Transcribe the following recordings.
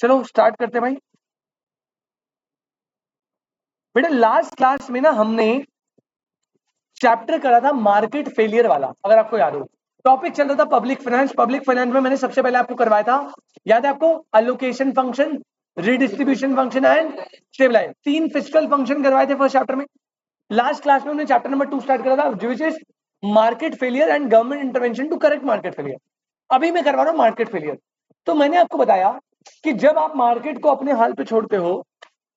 चलो स्टार्ट करते हैं भाई। बेटा लास्ट क्लास में ना हमने चैप्टर करा था मार्केट फेलियर वाला, अगर आपको याद हो। टॉपिक चल रहा था पब्लिक फाइनेंस। पब्लिक फाइनेंस में मैंने सबसे पहले आपको करवाया था, याद है आपको, allocation function, redistribution function and stabilize. 3 fiscal function करवाए थे फर्स्ट चैप्टर में। लास्ट क्लास में हमने चैप्टर नंबर 2 स्टार्ट करा था, which is market failure and government intervention to correct market failure. अभी मैं करवा रहा हूँ मार्केट फेलियर। तो मैंने आपको बताया कि जब आप मार्केट को अपने हाल पे छोड़ते हो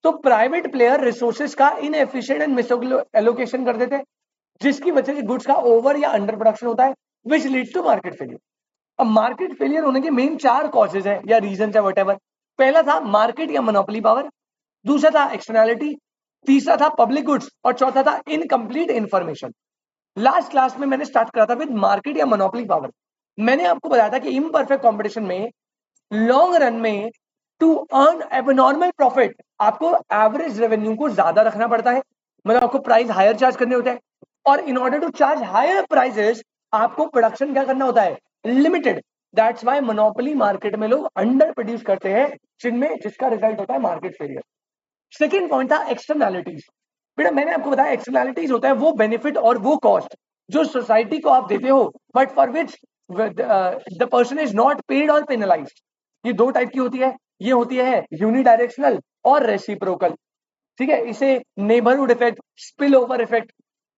तो प्राइवेट प्लेयर रिसोर्सेज का इनएफिशिएंट एंड मिस एलोकेशन कर देते हैं, जिसकी वजह से गुड्स का ओवर या अंडर प्रोडक्शन होता है, which leads to market failure. अब मार्केट फेलियर होने के मेन 4 कॉजेज है या रीजन है, वट। पहला था मार्केट या मोनोपोली पावर, दूसरा था एक्सटर्नैलिटी, तीसरा था पब्लिक गुड्स और चौथा था इनकम्प्लीट इंफॉर्मेशन। लास्ट क्लास में मैंने स्टार्ट करा था विद मार्केट या मोनोपोली पावर। मैंने आपको बताया था कि इम्परफेक्ट कंपटीशन में लॉन्ग रन में टू अर्न एबनॉर्मल प्रॉफिट आपको एवरेज रेवेन्यू को ज्यादा रखना पड़ता है, मतलब आपको प्राइस हायर चार्ज करने होते हैं। और in order to charge higher prices आपको प्रोडक्शन क्या करना होता है, limited. That's why monopoly market में लोग अंडर प्रोड्यूस करते हैं, जिसका रिजल्ट होता है मार्केट फेलियर। सेकेंड पॉइंट था एक्सटर्नैलिटीज। बेटा मैंने आपको बताया एक्सटर्नैलिटीज होता है वो बेनिफिट और वो कॉस्ट जो सोसाइटी को आप देते हो, but for which the person is not paid और पेनलाइज्ड। ये 2 टाइप की होती है। ये होती है यूनिडायरेक्शनल और रेसिप्रोकल। ठीक है, इसे neighbourhood effect, spill over effect,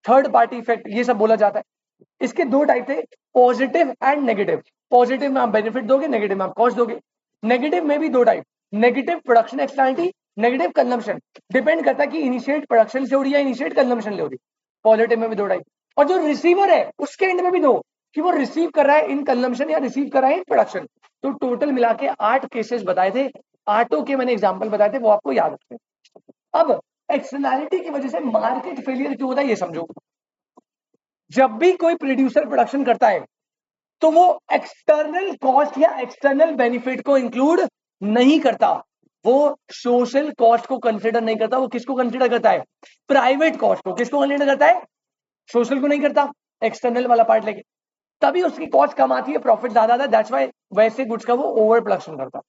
third party effect, ये सब बोला जाता है। इसके 2 टाइप थे, पॉजिटिव एंड नेगेटिव। पॉजिटिव में आप बेनिफिट दोगे, नेगेटिव में आप कॉस्ट दोगे। नेगेटिव में भी 2 type, negative production externality, negative consumption. Depend करता है कि इनिशिएट प्रोडक्शन से हो रही है या इनिशिएट कंजम्पशन से हो रही है। पॉजिटिव में भी 2 टाइप। और जो रिसीवर है उसके एंड में भी 2, कि वो रिसीव कर रहा है इन कंजम्पशन या रिसीव कर रहा है इन प्रोडक्शन। तो टोटल मिला के 8 केसेस बताए थे, 8 के मैंने एग्जाम्पल बताए थे, वो आपको याद रखते हैं। अब एक्सटर्नैलिटी की वजह से मार्केट फेलियर क्यों होता है ये समझो। जब भी कोई प्रोड्यूसर प्रोडक्शन करता है तो वो एक्सटर्नल कॉस्ट या एक्सटर्नल बेनिफिट को इंक्लूड नहीं करता, वो सोशल कॉस्ट को कंसीडर नहीं करता। वो किसको कंसीडर करता है, प्राइवेट कॉस्ट को। किसको कंसीडर करता है, सोशल को नहीं करता, एक्सटर्नल वाला पार्ट लेके। तभी उसकी कॉस्ट कम आती है, प्रॉफिट ज्यादा आता है। दैट्स वाई वैसे गुड्स का वो ओवर प्रोडक्शन करता है।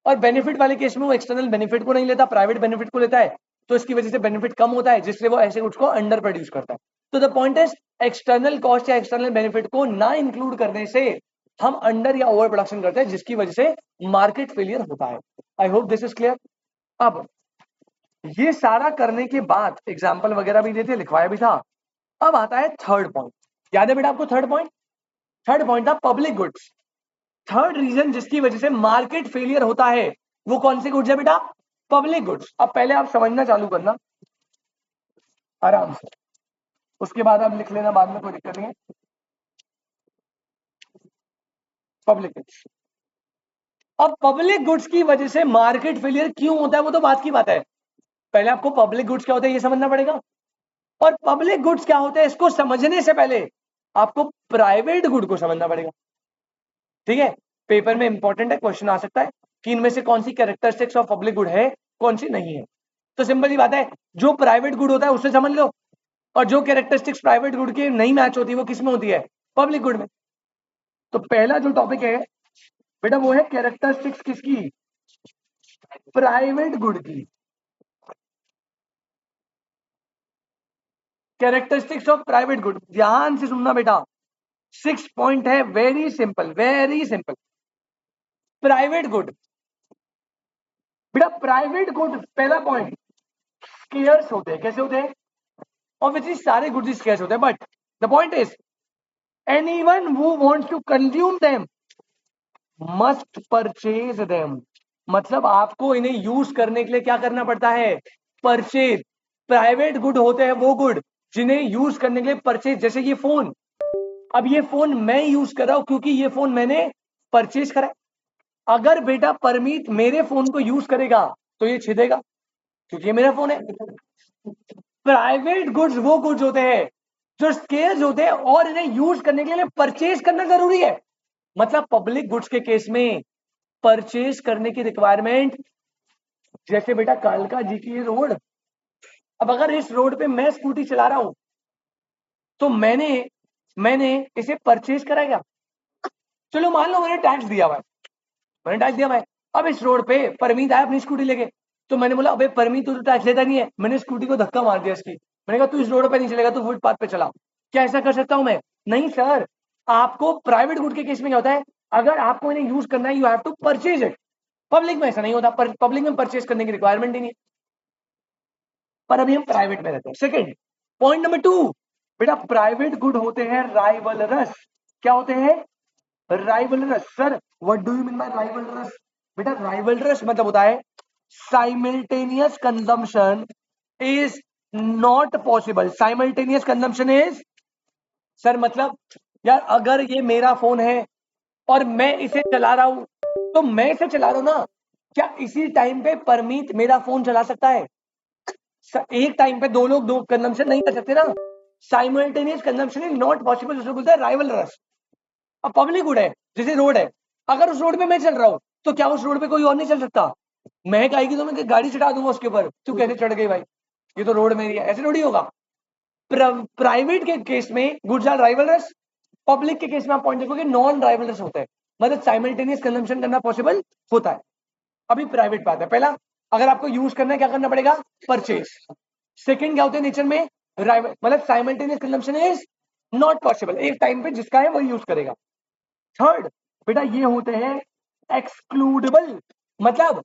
और बेनिफिट वाले केस में वो एक्सटर्नल बेनिफिट को नहीं लेता, प्राइवेट बेनिफिट को लेता है। तो इसकी वजह से बेनिफिट कम होता है, जिससे वो ऐसे गुड्स को अंडर प्रोड्यूस करता है। तो the point is, external cost या एक्सटर्नल बेनिफिट को ना इंक्लूड करने से हम अंडर या ओवर प्रोडक्शन करते हैं, जिसकी वजह से मार्केट फेलियर होता है। I hope this is clear. अब ये सारा करने के बाद एग्जाम्पल वगैरह भी देते, लिखवाया भी था। अब आता है थर्ड पॉइंट। याद है बेटा आपको थर्ड पॉइंट? थर्ड पॉइंट था पब्लिक गुड्स। थर्ड रीजन जिसकी वजह से मार्केट फेलियर होता है वो कौन सी गुड्स है बेटा, पब्लिक गुड्स। अब पहले आप समझना चालू करना आराम से, उसके बाद आप लिख लेना बाद में, कोई दिक्कत नहीं है। Public goods. अब पब्लिक गुड्स की वजह से मार्केट फेलियर क्यों होता है वो तो बात की बात है। पहले आपको पब्लिक गुड्स क्या होता है ये समझना पड़ेगा, और पब्लिक गुड्स क्या होता है इसको समझने से पहले आपको प्राइवेट गुड को समझना पड़ेगा। ठीक है, पेपर में इंपॉर्टेंट है, क्वेश्चन आ सकता है कि इनमें से कौन सी कैरेक्टरिस्टिक्स ऑफ पब्लिक गुड है, कौन सी नहीं है। तो सिंपल सी बात है, जो प्राइवेट गुड होता है उससे समझ लो, और जो कैरेक्टरिस्टिक्स प्राइवेट गुड की नहीं मैच होती वो किस में होती है, पब्लिक गुड में। तो पहला जो टॉपिक है बेटा वो है कैरेक्टरिस्टिक्स किसकी, प्राइवेट गुड की। कैरेक्टरिस्टिक्स ऑफ प्राइवेट गुड, ध्यान से सुनना बेटा। 6 पॉइंट है, very simple, very simple. Private good, बेटा प्राइवेट गुड पहला पॉइंट, स्केयर्स होते हैं। कैसे होते हैं, ऑब्वियसली सारे गुड्स स्केयर्स होते हैं, but the point is anyone who wants to consume them must purchase them. मतलब आपको इन्हें यूज करने के लिए क्या करना पड़ता है, परचेज। प्राइवेट गुड होते हैं वो गुड जिन्हें यूज करने के लिए परचेज। जैसे ये फोन, अब ये फोन मैं यूज कर रहा हूं क्योंकि ये फोन मैंने परचेज करा। अगर बेटा परमीत मेरे फोन को यूज करेगा तो ये छिदेगा क्योंकि ये मेरा फोन है। प्राइवेट गुड्स वो गुड्स होते हैं जो स्केर्स होते हैं और इन्हें यूज करने के लिए परचेज करना जरूरी है। मतलब पब्लिक गुड्स के केस में परचेज करने की रिक्वायरमेंट, जैसे बेटा कालका जी की रोड, अब अगर इस रोड पे मैं स्कूटी चला रहा हूं तो मैंने मैंने इसे परचेज करा क्या, चलो मान लो मैंने टैक्स दिया हुआ है, मैंने टैक्स दिया हुआ है, अब इस रोड पे परमीत आया अपनी स्कूटी लेके, तो मैंने बोला अबे परमीत तू तो टैक्स लेता नहीं है, मैंने स्कूटी को धक्का मार दिया इसकी, मैंने कहा तू इस रोड पे नहीं चलेगा, तू फुटपाथ पे चला। क्या ऐसा कर सकता हूं मैं? नहीं सर, आपको प्राइवेट गुड के केस में क्या होता है, अगर आपको इन्हें यूज करना है you have to purchase it. Public में ऐसा नहीं होता, पब्लिक में परचेज करने की रिक्वायरमेंट ही नहीं, पर अभी हम प्राइवेट में रहते हैं। सेकंड पॉइंट नंबर 2, बेटा प्राइवेट गुड होते हैं राइवलरस। क्या होते हैं? Rivalries. Sir what do you mean by rivalries? बेटा राइवलरस मतलब होता है simultaneous consumption is not possible. Simultaneous consumption is, sir मतलब यार अगर ये मेरा फोन है और मैं इसे चला रहा हूं, तो मैं इसे चला रहा हूं ना, क्या इसी टाइम पे परमीत मेरा फोन चला सकता है? एक टाइम पे दो लोग दो कंजम्पशन नहीं कर सकते ना। Simultaneous consumption is not possible, उसको बोलते हैं राइवल रश। अब पब्लिक गुड है, जैसे रोड है, अगर उस रोड पे मैं चल रहा हूं तो क्या उस रोड पे कोई और नहीं चल सकता? महक आएगी तो मैं गाड़ी चढ़ा दूंगा उसके ऊपर, तू कैसे चढ़ गई भाई, ये तो रोड मेरी है, ऐसे थोड़ी होगा। प्राइवेट के केस में गुड्स आर राइवलरस, पब्लिक के केस में आप पॉइंट देखोगे नॉन राइवलरस होता है, मतलब साइमल्टेनियस कंजम्पशन करना पॉसिबल होता है। अभी प्राइवेट बात है, पहला अगर आपको यूज करना है क्या करना पड़ेगा? परचेज। सेकंड क्या होते हैं नेचर में? मतलब simultaneous consumption is not possible, एक टाइम पे जिसका है वही यूज करेगा। थर्ड बेटा ये होते हैं एक्सक्लूडेबल, मतलब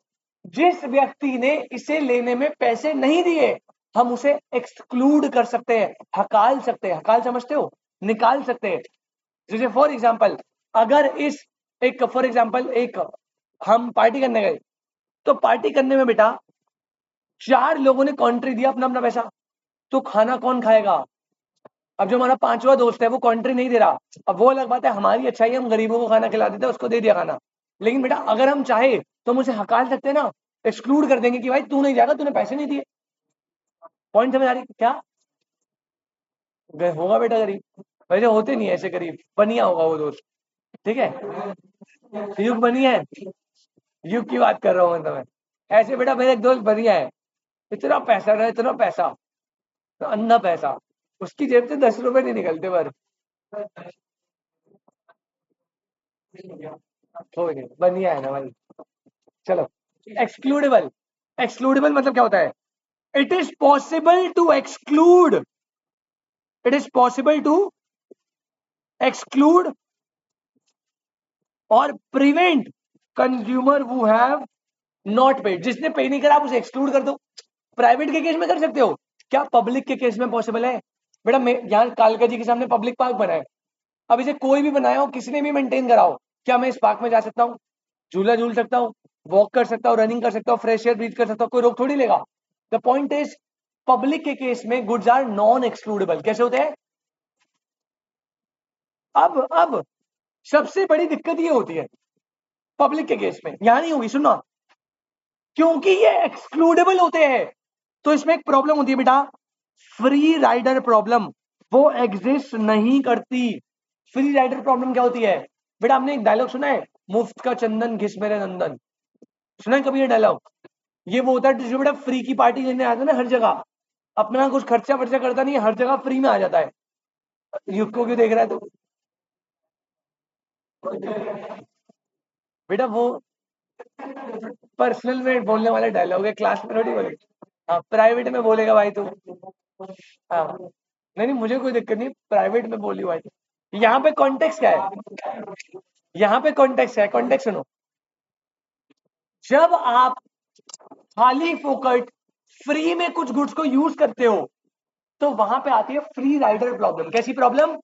जिस व्यक्ति ने इसे लेने में पैसे नहीं दिए हम उसे एक्सक्लूड कर सकते हैं, हकाल सकते हैं। हकाल समझते हो? निकाल सकते हैं। जैसे फॉर एग्जाम्पल अगर इस एक फॉर एग्जाम्पल एक हम पार्टी करने गए, तो पार्टी करने में बेटा 4 लोगों ने कॉन्ट्री दिया अपना अपना पैसा, तो खाना कौन खाएगा? अब जो हमारा 5वां दोस्त है वो कॉन्ट्री नहीं दे रहा, अब वो अलग बात है, हमारी अच्छाई है, हम गरीबों को खाना खिला देते हैं, उसको दे दिया खाना। लेकिन बेटा अगर हम चाहे तो हम उसे हकाल सकते हैं ना, एक्सक्लूड कर देंगे कि भाई तू नहीं जाएगा, तूने पैसे नहीं दिए। पॉइंट समझ आ रही क्या? होगा बेटा गरीब, वैसे होते नहीं ऐसे गरीब, बनिया होगा वो दोस्त, ठीक है, युग बनी है, युग की बात कर रहा हूँ मैं तुम्हें। ऐसे बेटा मेरे एक दोस्त बढ़िया है, इतना पैसा ना, इतना पैसा, तो अन्ना पैसा, उसकी जेब से 10 रुपए नहीं निकलते पर हो गए, बढ़िया है ना भाई। चलो एक्सक्लूडेबल, एक्सक्लूडेबल मतलब क्या होता है? It is possible to exclude, it is possible to exclude और prevent consumer who have not paid, जिसने पे नहीं करा आप उसे एक्सक्लूड कर दो। प्राइवेट के केस में कर सकते हो, क्या पब्लिक के केस में पॉसिबल है? बेटा मैं यहाँ कालका जी के सामने पब्लिक पार्क बना है, अब इसे कोई भी बनाया हो, किसी ने भी मेंटेन कराओ, क्या मैं इस पार्क में जा सकता हूँ, झूला झूल सकता हूँ, वॉक कर सकता हूँ, रनिंग कर सकता हूँ, फ्रेश एयर ब्रीथ कर सकता हूँ, कोई रोक थोड़ी लेगा। द पॉइंट इज पब्लिक के केस में गुड्स आर नॉन एक्सक्लूडेबल। कैसे होते हैं? अब सबसे बड़ी दिक्कत ये होती है पब्लिक के केस में, यहां नहीं होगी, सुनना, क्योंकि ये एक्सक्लूडेबल होते हैं तो इसमें एक प्रॉब्लम होती है बेटा, फ्री राइडर प्रॉब्लम, वो एग्जिस्ट नहीं करती। फ्री राइडर प्रॉब्लम क्या होती है? बेटा आपने एक डायलॉग सुना है, मुफ्त का चंदन घिस मेरे नंदन, सुना है कभी ये डायलॉग? ये वो होता है जो बेटा फ्री की पार्टी लेने आता है ना हर जगह, अपना कुछ खर्चा वर्चा करता नहीं है, हर जगह फ्री में आ जाता है। युग को क्यों देख रहा है तू? बेटा वो पर्सनल में बोलने वाले डायलॉग है, क्लास में थोड़ी बोले। हाँ प्राइवेट में बोलेगा भाई तू। हाँ नहीं नहीं मुझे कोई दिक्कत नहीं, प्राइवेट में बोली भाई। यहाँ पे कॉन्टेक्स्ट क्या है? यहाँ पे कॉन्टेक्स्ट है, कॉन्टेक्स्ट सुनो। जब आप खाली फोकट फ्री में कुछ गुड्स को यूज करते हो तो वहां पे आती है फ्री राइडर प्रॉब्लम। कैसी प्रॉब्लम?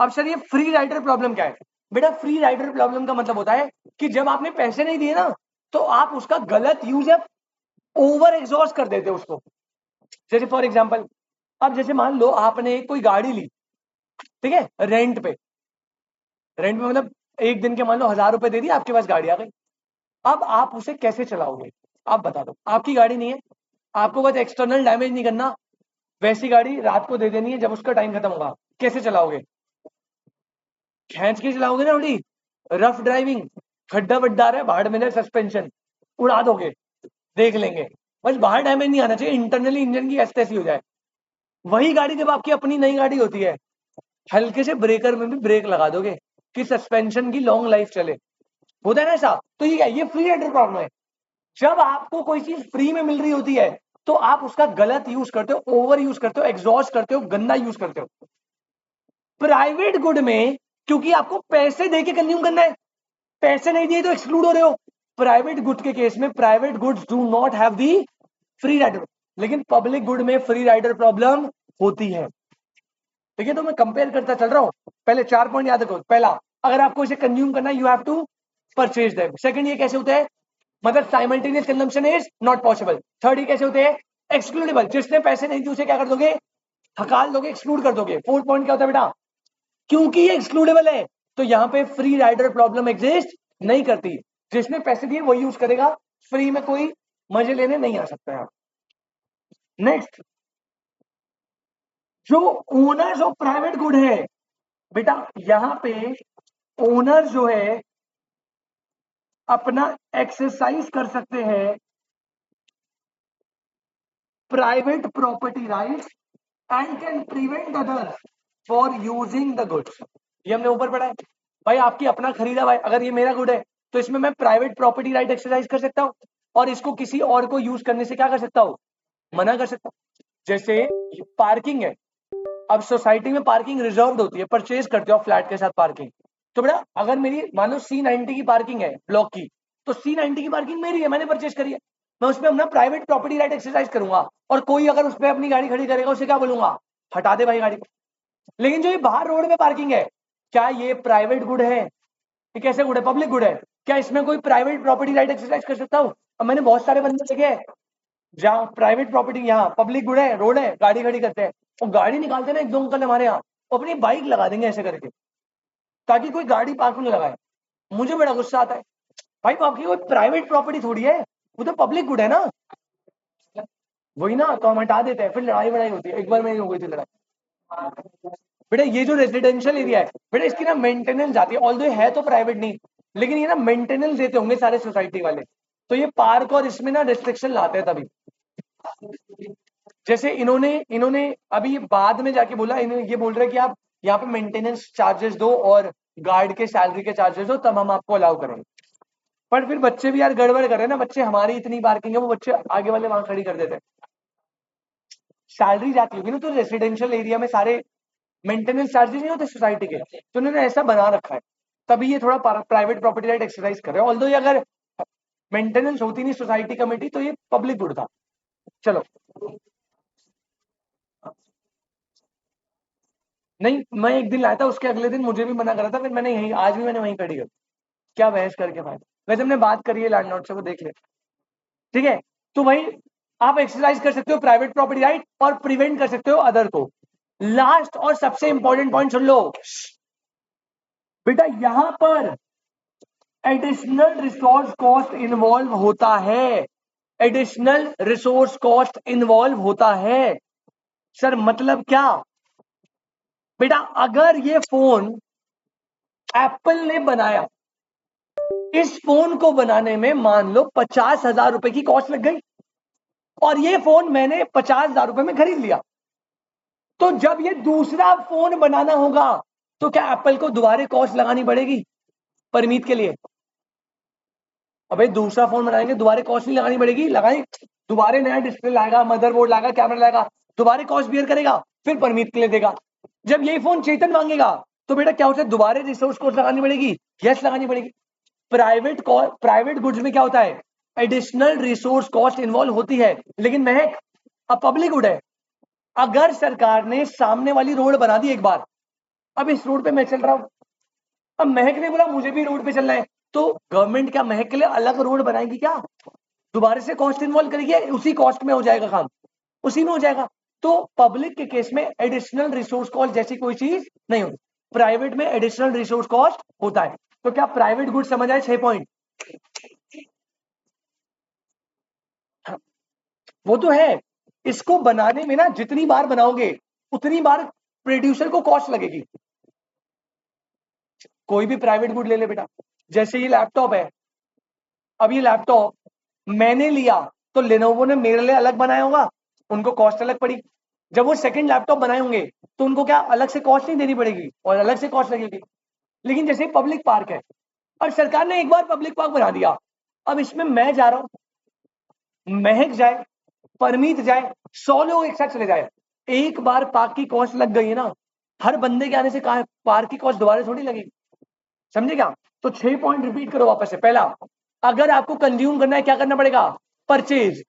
अब सर ये फ्री राइडर प्रॉब्लम क्या है? बेटा फ्री राइडर प्रॉब्लम का मतलब होता है कि जब आपने पैसे नहीं दिए ना तो आप उसका गलत यूज है, ओवर एग्जॉस्ट कर देते हो उसको। जैसे फॉर एग्जांपल अब जैसे मान लो आपने कोई गाड़ी ली, ठीक है, रेंट पे, रेंट में मतलब एक दिन के मान लो 1000 रुपए दे दिए, आपके पास गाड़ी आ गई। अब आप उसे कैसे चलाओगे? आप बता दो, आपकी गाड़ी नहीं है, आपको बस एक्सटर्नल डैमेज नहीं करना, वैसी गाड़ी रात को दे देनी है जब उसका टाइम खत्म होगा। कैसे चलाओगे? खींच के चलाओगे ना थोड़ी, रफ ड्राइविंग, खड्डा वड्डा आ रहा है, बाहर में सस्पेंशन उड़ा दोगे, देख लेंगे, बस बाहर डैमेज नहीं आना चाहिए, इंटरनली इंजन की ऐसी तैसी हो जाए। वही गाड़ी जब आपकी अपनी नई गाड़ी होती है, हल्के से ब्रेकर में भी ब्रेक लगा दोगे कि सस्पेंशन की लॉन्ग लाइफ चले। होता है ना ऐसा। तो ये क्या, ये फ्री राइडर प्रॉब्लम है। जब आपको कोई चीज फ्री में मिल रही होती है तो आप उसका गलत यूज करते हो, ओवर यूज करते हो, एग्जॉस्ट करते हो, गंदा यूज करते हो। प्राइवेट गुड में क्योंकि आपको पैसे देके कंज्यूम करना है, पैसे नहीं दिए तो एक्सक्लूड हो रहे हो। प्राइवेट गुड के केस में private goods do not have the free rider, लेकिन पब्लिक गुड में फ्री राइडर प्रॉब्लम होती है। ठीक है, तो मैं कंपेयर करता चल रहा हूं। पहले 4 पॉइंट याद रखो। पहला, अगर आपको इसे कंज्यूम करना है you have to purchase them. Second, ये कैसे होते हैं, मतलब simultaneous consumption is not possible. Third, ये कैसे होते हैं, एक्सक्लूडेबल, जिसने पैसे नहीं दिए उसे क्या कर दोगे, हकाल दोगे, एक्सक्लूड कर दोगे। फोर्थ पॉइंट क्या होता है बेटा, क्योंकि ये एक्सक्लूडेबल है तो यहां पे फ्री राइडर प्रॉब्लम एग्जिस्ट नहीं करती। जिसने पैसे दिए वही यूज करेगा, फ्री में कोई मजे लेने नहीं आ सकता है। नेक्स्ट, जो ओनर्स ऑफ प्राइवेट गुड है बेटा, यहां पे ओनर जो है अपना एक्सरसाइज कर सकते हैं private property rights and can prevent others for using the goods. ये हमने ऊपर पढ़ा है भाई, आपकी अपना खरीदा भाई, अगर ये मेरा गुड है तो इसमें मैं प्राइवेट प्रॉपर्टी राइट एक्सरसाइज कर सकता हूँ और इसको किसी और को यूज करने से क्या कर सकता हूँ, मना कर सकता हूँ। जैसे पार्किंग है, अब सोसाइटी में पार्किंग रिजर्व्ड होती है, परचेज करते हो फ्लैट के साथ पार्किंग। तो बेटा अगर मेरी मान लो C90 की पार्किंग है ब्लॉक की, तो C90 की पार्किंग मेरी है, मैंने परचेज करी है, मैं उसमें अपना प्राइवेट प्रॉपर्टी राइट एक्सरसाइज करूंगा और कोई अगर उस पर अपनी गाड़ी खड़ी करेगा उसे क्या बोलूंगा, हटा दे भाई गाड़ी। लेकिन जो ये बाहर रोड पे पार्किंग है, क्या ये प्राइवेट गुड है, ये कैसे गुड है, पब्लिक गुड है, क्या इसमें कोई प्राइवेट प्रॉपर्टी राइट एक्सरसाइज कर सकता हूँ। अब मैंने बहुत सारे बंदे देखे हैं जहाँ प्राइवेट प्रॉपर्टी, यहाँ पब्लिक गुड है, रोड है, गाड़ी खड़ी करते हैं और गाड़ी निकालते ना, एक दो अंकल हमारे यहाँ अपनी बाइक लगा देंगे ऐसे करके ताकि कोई गाड़ी पार्क में लगाए। मुझे बड़ा गुस्सा आता है, भाई आपकी कोई प्राइवेट प्रॉपर्टी थोड़ी है, वो तो पब्लिक गुड है ना। वही ना, तो हम हटा देते हैं, फिर लड़ाई वड़ाई होती है। एक बार मेरी हो गई थी लड़ाई। बेटा ये जो रेजिडेंशियल एरिया है बेटा, इसकी ना मेंटेनेंस जाती है, ऑल्दो है तो प्राइवेट नहीं, लेकिन ये ना मेंटेनेंस देते होंगे सारे सोसाइटी वाले, तो ये पार्क और इसमें ना रिस्ट्रिक्शन लाते हैं तभी। जैसे इन्होंने इन्होंने अभी बाद में जाके बोला, इन्होंने ये बोल रहे हैं कि आप यहाँ पे मेंटेनेंस चार्जेस दो और गार्ड के सैलरी के चार्जेस दो तब हम आपको अलाउ करेंगे। पर फिर बच्चे भी यार गड़बड़ कर रहे हैं ना, बच्चे हमारी इतनी पार्किंग है वो बच्चे आगे वाले वहां खड़ी कर देते हैं, सैलरी जाती होगी ना, तो रेसिडेंशियल एरिया में सारे मेंटेनेंस चार्जेस नहीं होते सोसाइटी के, तो उन्होंने ऐसा बना रखा है, तभी ये थोड़ा प्राइवेट प्रॉपर्टी राइट एक्सरसाइज कर रहे हैं। ऑल्दो ये अगर मेंटेनेंस होती नहीं सोसाइटी कमेटी तो ये पब्लिक गुड था। चलो, नहीं मैं एक दिन लाया था, उसके अगले दिन मुझे भी मना करा था, फिर मैंने यही आज भी मैंने वहीं खड़ी कर, क्या बहस करके फायदा। वैसे हमने बात करी है लैंडलॉर्ड से, वो देख ले। ठीक है, तो भाई आप एक्सरसाइज कर सकते हो प्राइवेट प्रॉपर्टी राइट और प्रिवेंट कर सकते हो अदर को। लास्ट और सबसे इंपॉर्टेंट पॉइंट सुन लो बेटा, यहां पर एडिशनल रिसोर्स कॉस्ट इन्वॉल्व होता है, एडिशनल रिसोर्स कॉस्ट इन्वॉल्व होता है। सर मतलब क्या बेटा, अगर ये फोन एप्पल ने बनाया, इस फोन को बनाने में मान लो 50,000 रुपए की कॉस्ट लग गई और ये फोन मैंने 50,000 रुपए में खरीद लिया, तो जब ये दूसरा फोन बनाना होगा तो क्या एप्पल को दोबारा कॉस्ट लगानी पड़ेगी परमीत के लिए। अबे दूसरा फोन बनाएंगे दोबारा कॉस्ट नहीं लगानी पड़ेगी, लगाई, दोबारा नया डिस्प्ले लाएगा, मदरबोर्ड लाएगा, कैमरा लाएगा, दोबारा कॉस्ट बियर करेगा, फिर परमीत के लिए देगा। जब यही फोन चेतन मांगेगा तो बेटा क्या होता है, दोबारा रिसोर्स कॉस्ट लगानी पड़ेगी, यस लगानी पड़ेगी। प्राइवेट गुड्स में क्या होता है, एडिशनल रिसोर्स कॉस्ट इन्वॉल्व होती है, लेकिन महक अब पब्लिक गुड है। अगर सरकार ने सामने वाली रोड बना दी एक बार, अब इस रोड पे मैं चल रहा हूं, अब महक ने बोला मुझे भी रोड पे चलना है, तो गवर्नमेंट क्या महक के लिए अलग रोड बनाएगी क्या, दोबारा से कॉस्ट इन्वॉल्व करेगी, उसी कॉस्ट में हो जाएगा काम, उसी में हो जाएगा। तो पब्लिक के केस में एडिशनल रिसोर्स कॉस्ट जैसी कोई चीज नहीं होती, प्राइवेट में एडिशनल रिसोर्स कॉस्ट होता है। तो क्या प्राइवेट गुड समझ आए 6 पॉइंट, वो तो है। इसको बनाने में ना जितनी बार बनाओगे उतनी बार प्रोड्यूसर को कॉस्ट लगेगी। कोई भी प्राइवेट गुड ले ले बेटा, जैसे ये लैपटॉप है, अब ये लैपटॉप मैंने लिया तो लेनोवो ने मेरे लिए अलग बनाया होगा, उनको कॉस्ट अलग पड़ी। जब वो सेकंड लैपटॉप बनाए होंगे तो उनको क्या अलग से कॉस्ट नहीं देनी पड़ेगी और अलग से कॉस्ट लगेगी। लेकिन जैसे पब्लिक पार्क है, और सरकार ने एक बार पब्लिक पार्क बना दिया, अब इसमें मैं जा रहा हूं, महक जाए, परमीत जाए, 100 लोग एक साथ चले जाए, एक बार पार्क की कॉस्ट लग गई है ना, हर बंदे के आने से पार्क की कॉस्ट दोबारा थोड़ी लगेगी, समझे क्या? तो 6 पॉइंट रिपीट करो वापस से। पहला, अगर आपको कंज्यूम करना है क्या करना पड़ेगा? परचेज।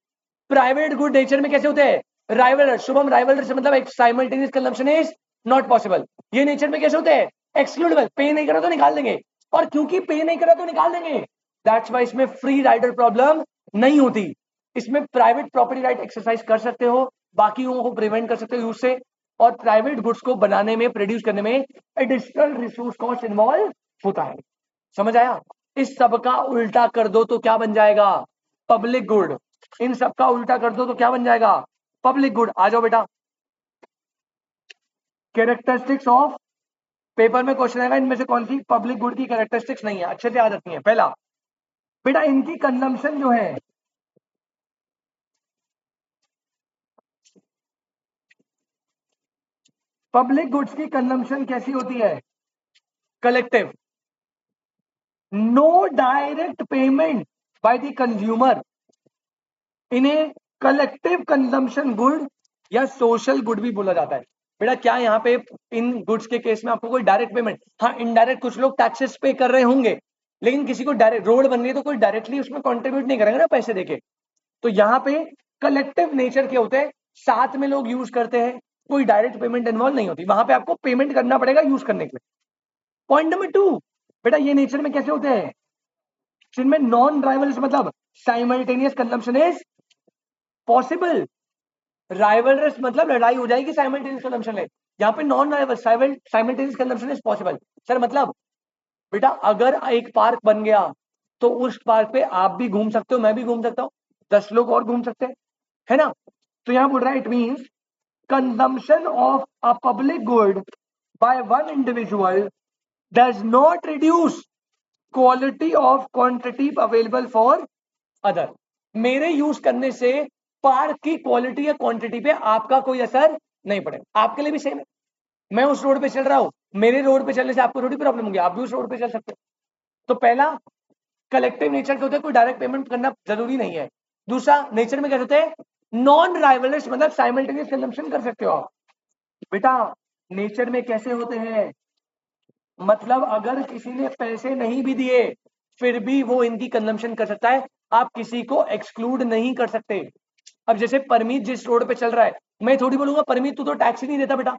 प्राइवेट गुड नेचर में कैसे होते हैं? राइवल। शुभम, राइवल से मतलब एक simultaneous consumption is not possible. ये नेचर में कैसे होते हैं? एक्सक्लूडेबल। पे नहीं करा तो निकाल देंगे, और क्योंकि पे नहीं करा तो निकाल देंगे, दैट्स वाई इसमें फ्री राइडर प्रॉब्लम नहीं होती। इसमें प्राइवेट प्रॉपर्टी राइट एक्सरसाइज कर सकते हो, बाकी लोगों को प्रिवेंट कर सकते हो यूज से, और प्राइवेट गुड्स को बनाने में, प्रोड्यूस करने में एडिशनल रिसोर्स कॉस्ट इन्वॉल्व होता है। समझ आया? इस सब का उल्टा कर दो तो क्या बन जाएगा? Public good. इन सब का उल्टा कर दो तो क्या बन जाएगा? Public good. आ जाओ बेटा, कैरेक्टरिस्टिक्स ऑफ, पेपर में क्वेश्चन आएगा इनमें से कौन सी पब्लिक गुड की कैरेक्टरिस्टिक्स नहीं है, अच्छे से याद रखनी है। पहला बेटा, इनकी कंजम्पशन जो है, पब्लिक गुड्स की कंजम्पशन कैसी होती है? Collective. No direct payment by the consumer, इन्हें कलेक्टिव कंजम्पशन गुड या सोशल गुड भी बोला जाता है। बेटा क्या यहाँ पे इन गुड्स के केस में आपको कोई डायरेक्ट पेमेंट, हाँ इनडायरेक्ट कुछ लोग टैक्सेस पे कर रहे होंगे, लेकिन किसी को डायरेक्ट रोड बन रही है तो कोई डायरेक्टली उसमें कंट्रीब्यूट नहीं करेंगे ना पैसे देके। तो यहाँ पे कलेक्टिव नेचर के होते हैं, साथ में लोग यूज करते हैं, कोई डायरेक्ट पेमेंट इन्वॉल्व नहीं होती, वहां पे आपको पेमेंट करना पड़ेगा यूज करने के लिए। पॉइंट नंबर 2, बेटा ये नेचर में कैसे होते हैं? जिनमें नॉन राइवल्स मतलब simultaneous consumption is possible. Rivalries मतलब लड़ाई हो जाएगी साइमल्टेनियस कंजम्पशन है, यहाँ पे non rival simultaneous consumption is possible. Sir मतलब बेटा अगर एक पार्क बन गया तो उस पार्क पे आप भी घूम सकते हो, मैं भी घूम सकता हूँ, 10 लोग और घूम सकते हैं, है ना? तो यहां बोल रहा है it means consumption of a public good by one individual does not reduce quality of quantity available for other. मेरे यूज करने से पार्क की क्वालिटी या क्वांटिटी पे आपका कोई असर नहीं पड़ेगा, आपके लिए भी सेम है। मैं उस रोड पे चल रहा हूं, मेरे रोड पे चलने से आपको थोड़ी प्रॉब्लम होगी, आप भी उस रोड पे चल सकते हो। तो पहला कलेक्टिव नेचर के होते हैं, कोई डायरेक्ट पेमेंट करना जरूरी नहीं है। दूसरा नेचर में क्या होते हैं? नॉन राइवलस मतलब साइमल्टेनियस कंजम्पशन कर सकते हो आप। बेटा नेचर में कैसे होते हैं? मतलब अगर किसी ने पैसे नहीं भी दिए फिर भी वो इनकी कंजम्पशन कर सकता है, आप किसी को एक्सक्लूड नहीं कर सकते। अब जैसे परमीत जिस रोड पे चल रहा है, मैं थोड़ी बोलूंगा परमीत तू तो टैक्स ही नहीं देता बेटा,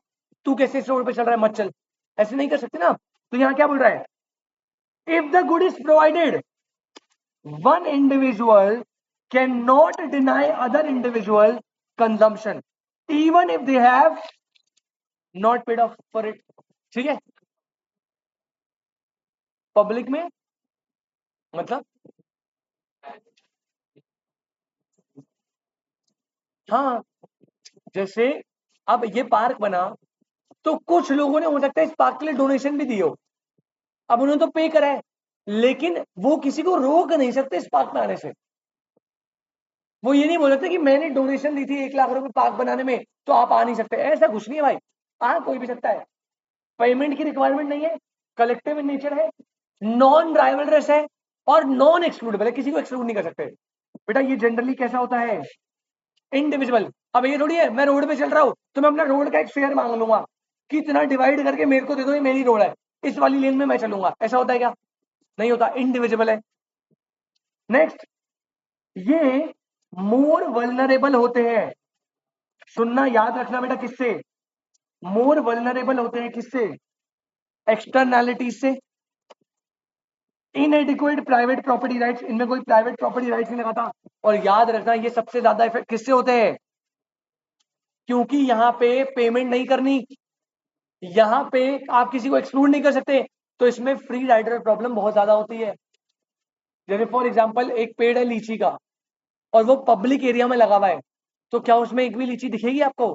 तू कैसे इस रोड पे चल रहा है, मत चल, ऐसे नहीं कर सकते ना। तो यहाँ क्या बोल रहा है? If the good is provided, one individual cannot deny other individual consumption even if they have not paid off for it। ठीक है? पब्लिक में मतलब, हाँ जैसे अब ये पार्क बना तो कुछ लोगों ने हो सकता है इस पार्क के लिए डोनेशन भी दी हो, अब उन्होंने तो पे करा है, लेकिन वो किसी को रोक नहीं सकते इस पार्क में आने से। वो ये नहीं बोल सकते कि मैंने डोनेशन दी थी 1 लाख रुपए पार्क बनाने में तो आप आ नहीं सकते, ऐसा कुछ नहीं है भाई, आ कोई भी सकता है। पेमेंट की रिक्वायरमेंट नहीं है, कलेक्टिव इन नेचर है, नॉन राइवलरस है, और नॉन एक्सक्लूडेबल है, किसी को एक्सक्लूड नहीं कर सकते। बेटा ये जनरली कैसा होता है? इंडिविजुअल। अब ये थोड़ी है मैं रोड पे चल रहा हूं तो मैं अपना रोड का एक शेयर मांग लूंगा कि इतना डिवाइड करके मेरे को दे दो, ये मेरी रोड है, इस वाली लेन में मैं चलूंगा, ऐसा होता है क्या? नहीं होता, इंडिविजुअल है। नेक्स्ट, ये मोर वल्नरेबल होते हैं, सुनना याद रखना बेटा, किससे मोर वल्नरेबल होते हैं? किससे? एक्सटर्नैलिटीज से। इनएडिक्वेट प्राइवेट प्रॉपर्टी राइट्स, इनमें कोई प्राइवेट प्रॉपर्टी राइट्स नहीं लगा था। और याद रखना ये सबसे ज्यादा इफेक्ट किससे होते हैं? क्योंकि यहाँ पे पेमेंट नहीं करनी, यहाँ पे आप किसी को एक्सक्लूड नहीं कर सकते, तो इसमें फ्री राइडर प्रॉब्लम बहुत ज्यादा होती है। जैसे फॉर एग्जाम्पल एक पेड़ है लीची का और वो पब्लिक एरिया में लगा हुआ है, तो क्या उसमें एक भी लीची दिखेगी आपको?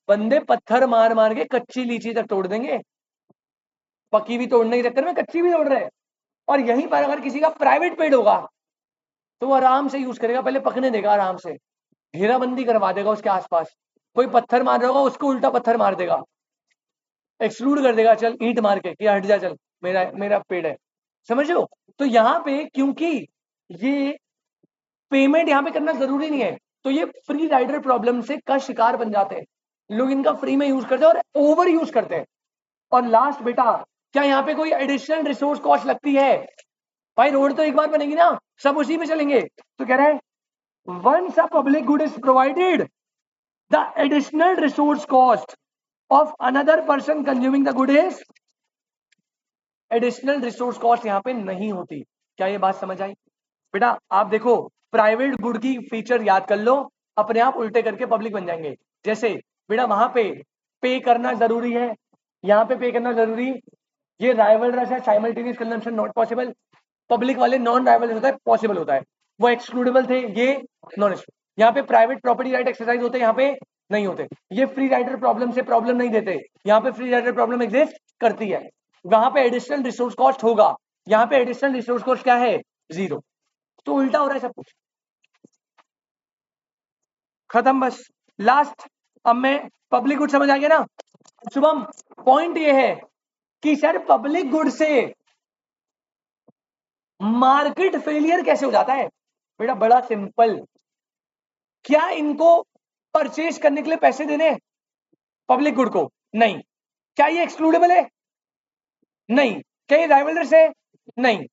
बंदे पत्थर मार मार के कच्ची लीची तक तोड़ देंगे, पकी भी तोड़ने के चक्कर में कच्ची भी तोड़ रहे हैं। और यहीं पर अगर किसी का प्राइवेट पेड़ होगा तो वो आराम से यूज करेगा, पहले पकने देगा, आराम से घेराबंदी करवा देगा उसके आसपास, कोई पत्थर मार रहा होगा उसको उल्टा पत्थर मार देगा, एक्सक्लूड कर देगा, चल ईंट मार के कि हट जा, चल मेरा मेरा पेड़ है। समझ रहे हो? तो यहां पे क्योंकि ये पेमेंट यहां पे करना जरूरी नहीं है, तो ये फ्री राइडर प्रॉब्लम से का शिकार बन जाते हैं लोग, इनका फ्री में यूज करते हैं और ओवर यूज करते हैं। और लास्ट बेटा, क्या यहाँ पे कोई एडिशनल रिसोर्स कॉस्ट लगती है? भाई रोड तो एक बार बनेगी ना, सब उसी में चलेंगे। तो कह रहे हैं once a public good is provided, the additional resource cost of another person consuming the good is additional resource cost यहाँ पे नहीं होती। क्या ये बात समझ आई? बेटा आप देखो, प्राइवेट गुड की फीचर याद कर लो, अपने आप उल्टे करके पब्लिक बन जाएंगे। जैसे बेटा वहां पे करना जरूरी है, यहाँ पे करना जरूरी, ये राइवलरस है, simultaneous consumption not possible. Public वाले नॉन राइवलरस होता है, पॉसिबल होता है, वो एक्सक्लूडेबल थे, ये नॉन। यहाँ पे प्राइवेट प्रॉपर्टी राइट एक्सरसाइज होते हैं, यहाँ पे नहीं होते। ये फ्री राइडर प्रॉब्लम से प्रॉब्लम नहीं देते, यहाँ पे फ्री राइडर प्रॉब्लम एग्जिस्ट करती है। वहां पे एडिशनल रिसोर्स कॉस्ट होगा, यहाँ पे एडिशनल रिसोर्स कॉस्ट क्या है? जीरो। तो उल्टा हो रहा है सब कुछ। खत्म बस, लास्ट। अब मैं पब्लिक गुड समझ आ गया ना? शुभम, पॉइंट ये है कि सर पब्लिक गुड से मार्केट फेलियर कैसे हो जाता है? बेटा बड़ा सिंपल, क्या इनको परचेज करने के लिए पैसे देने हैं पब्लिक गुड को? नहीं। क्या ये एक्सक्लूडेबल है? नहीं। क्या ये राइवलरस है? नहीं।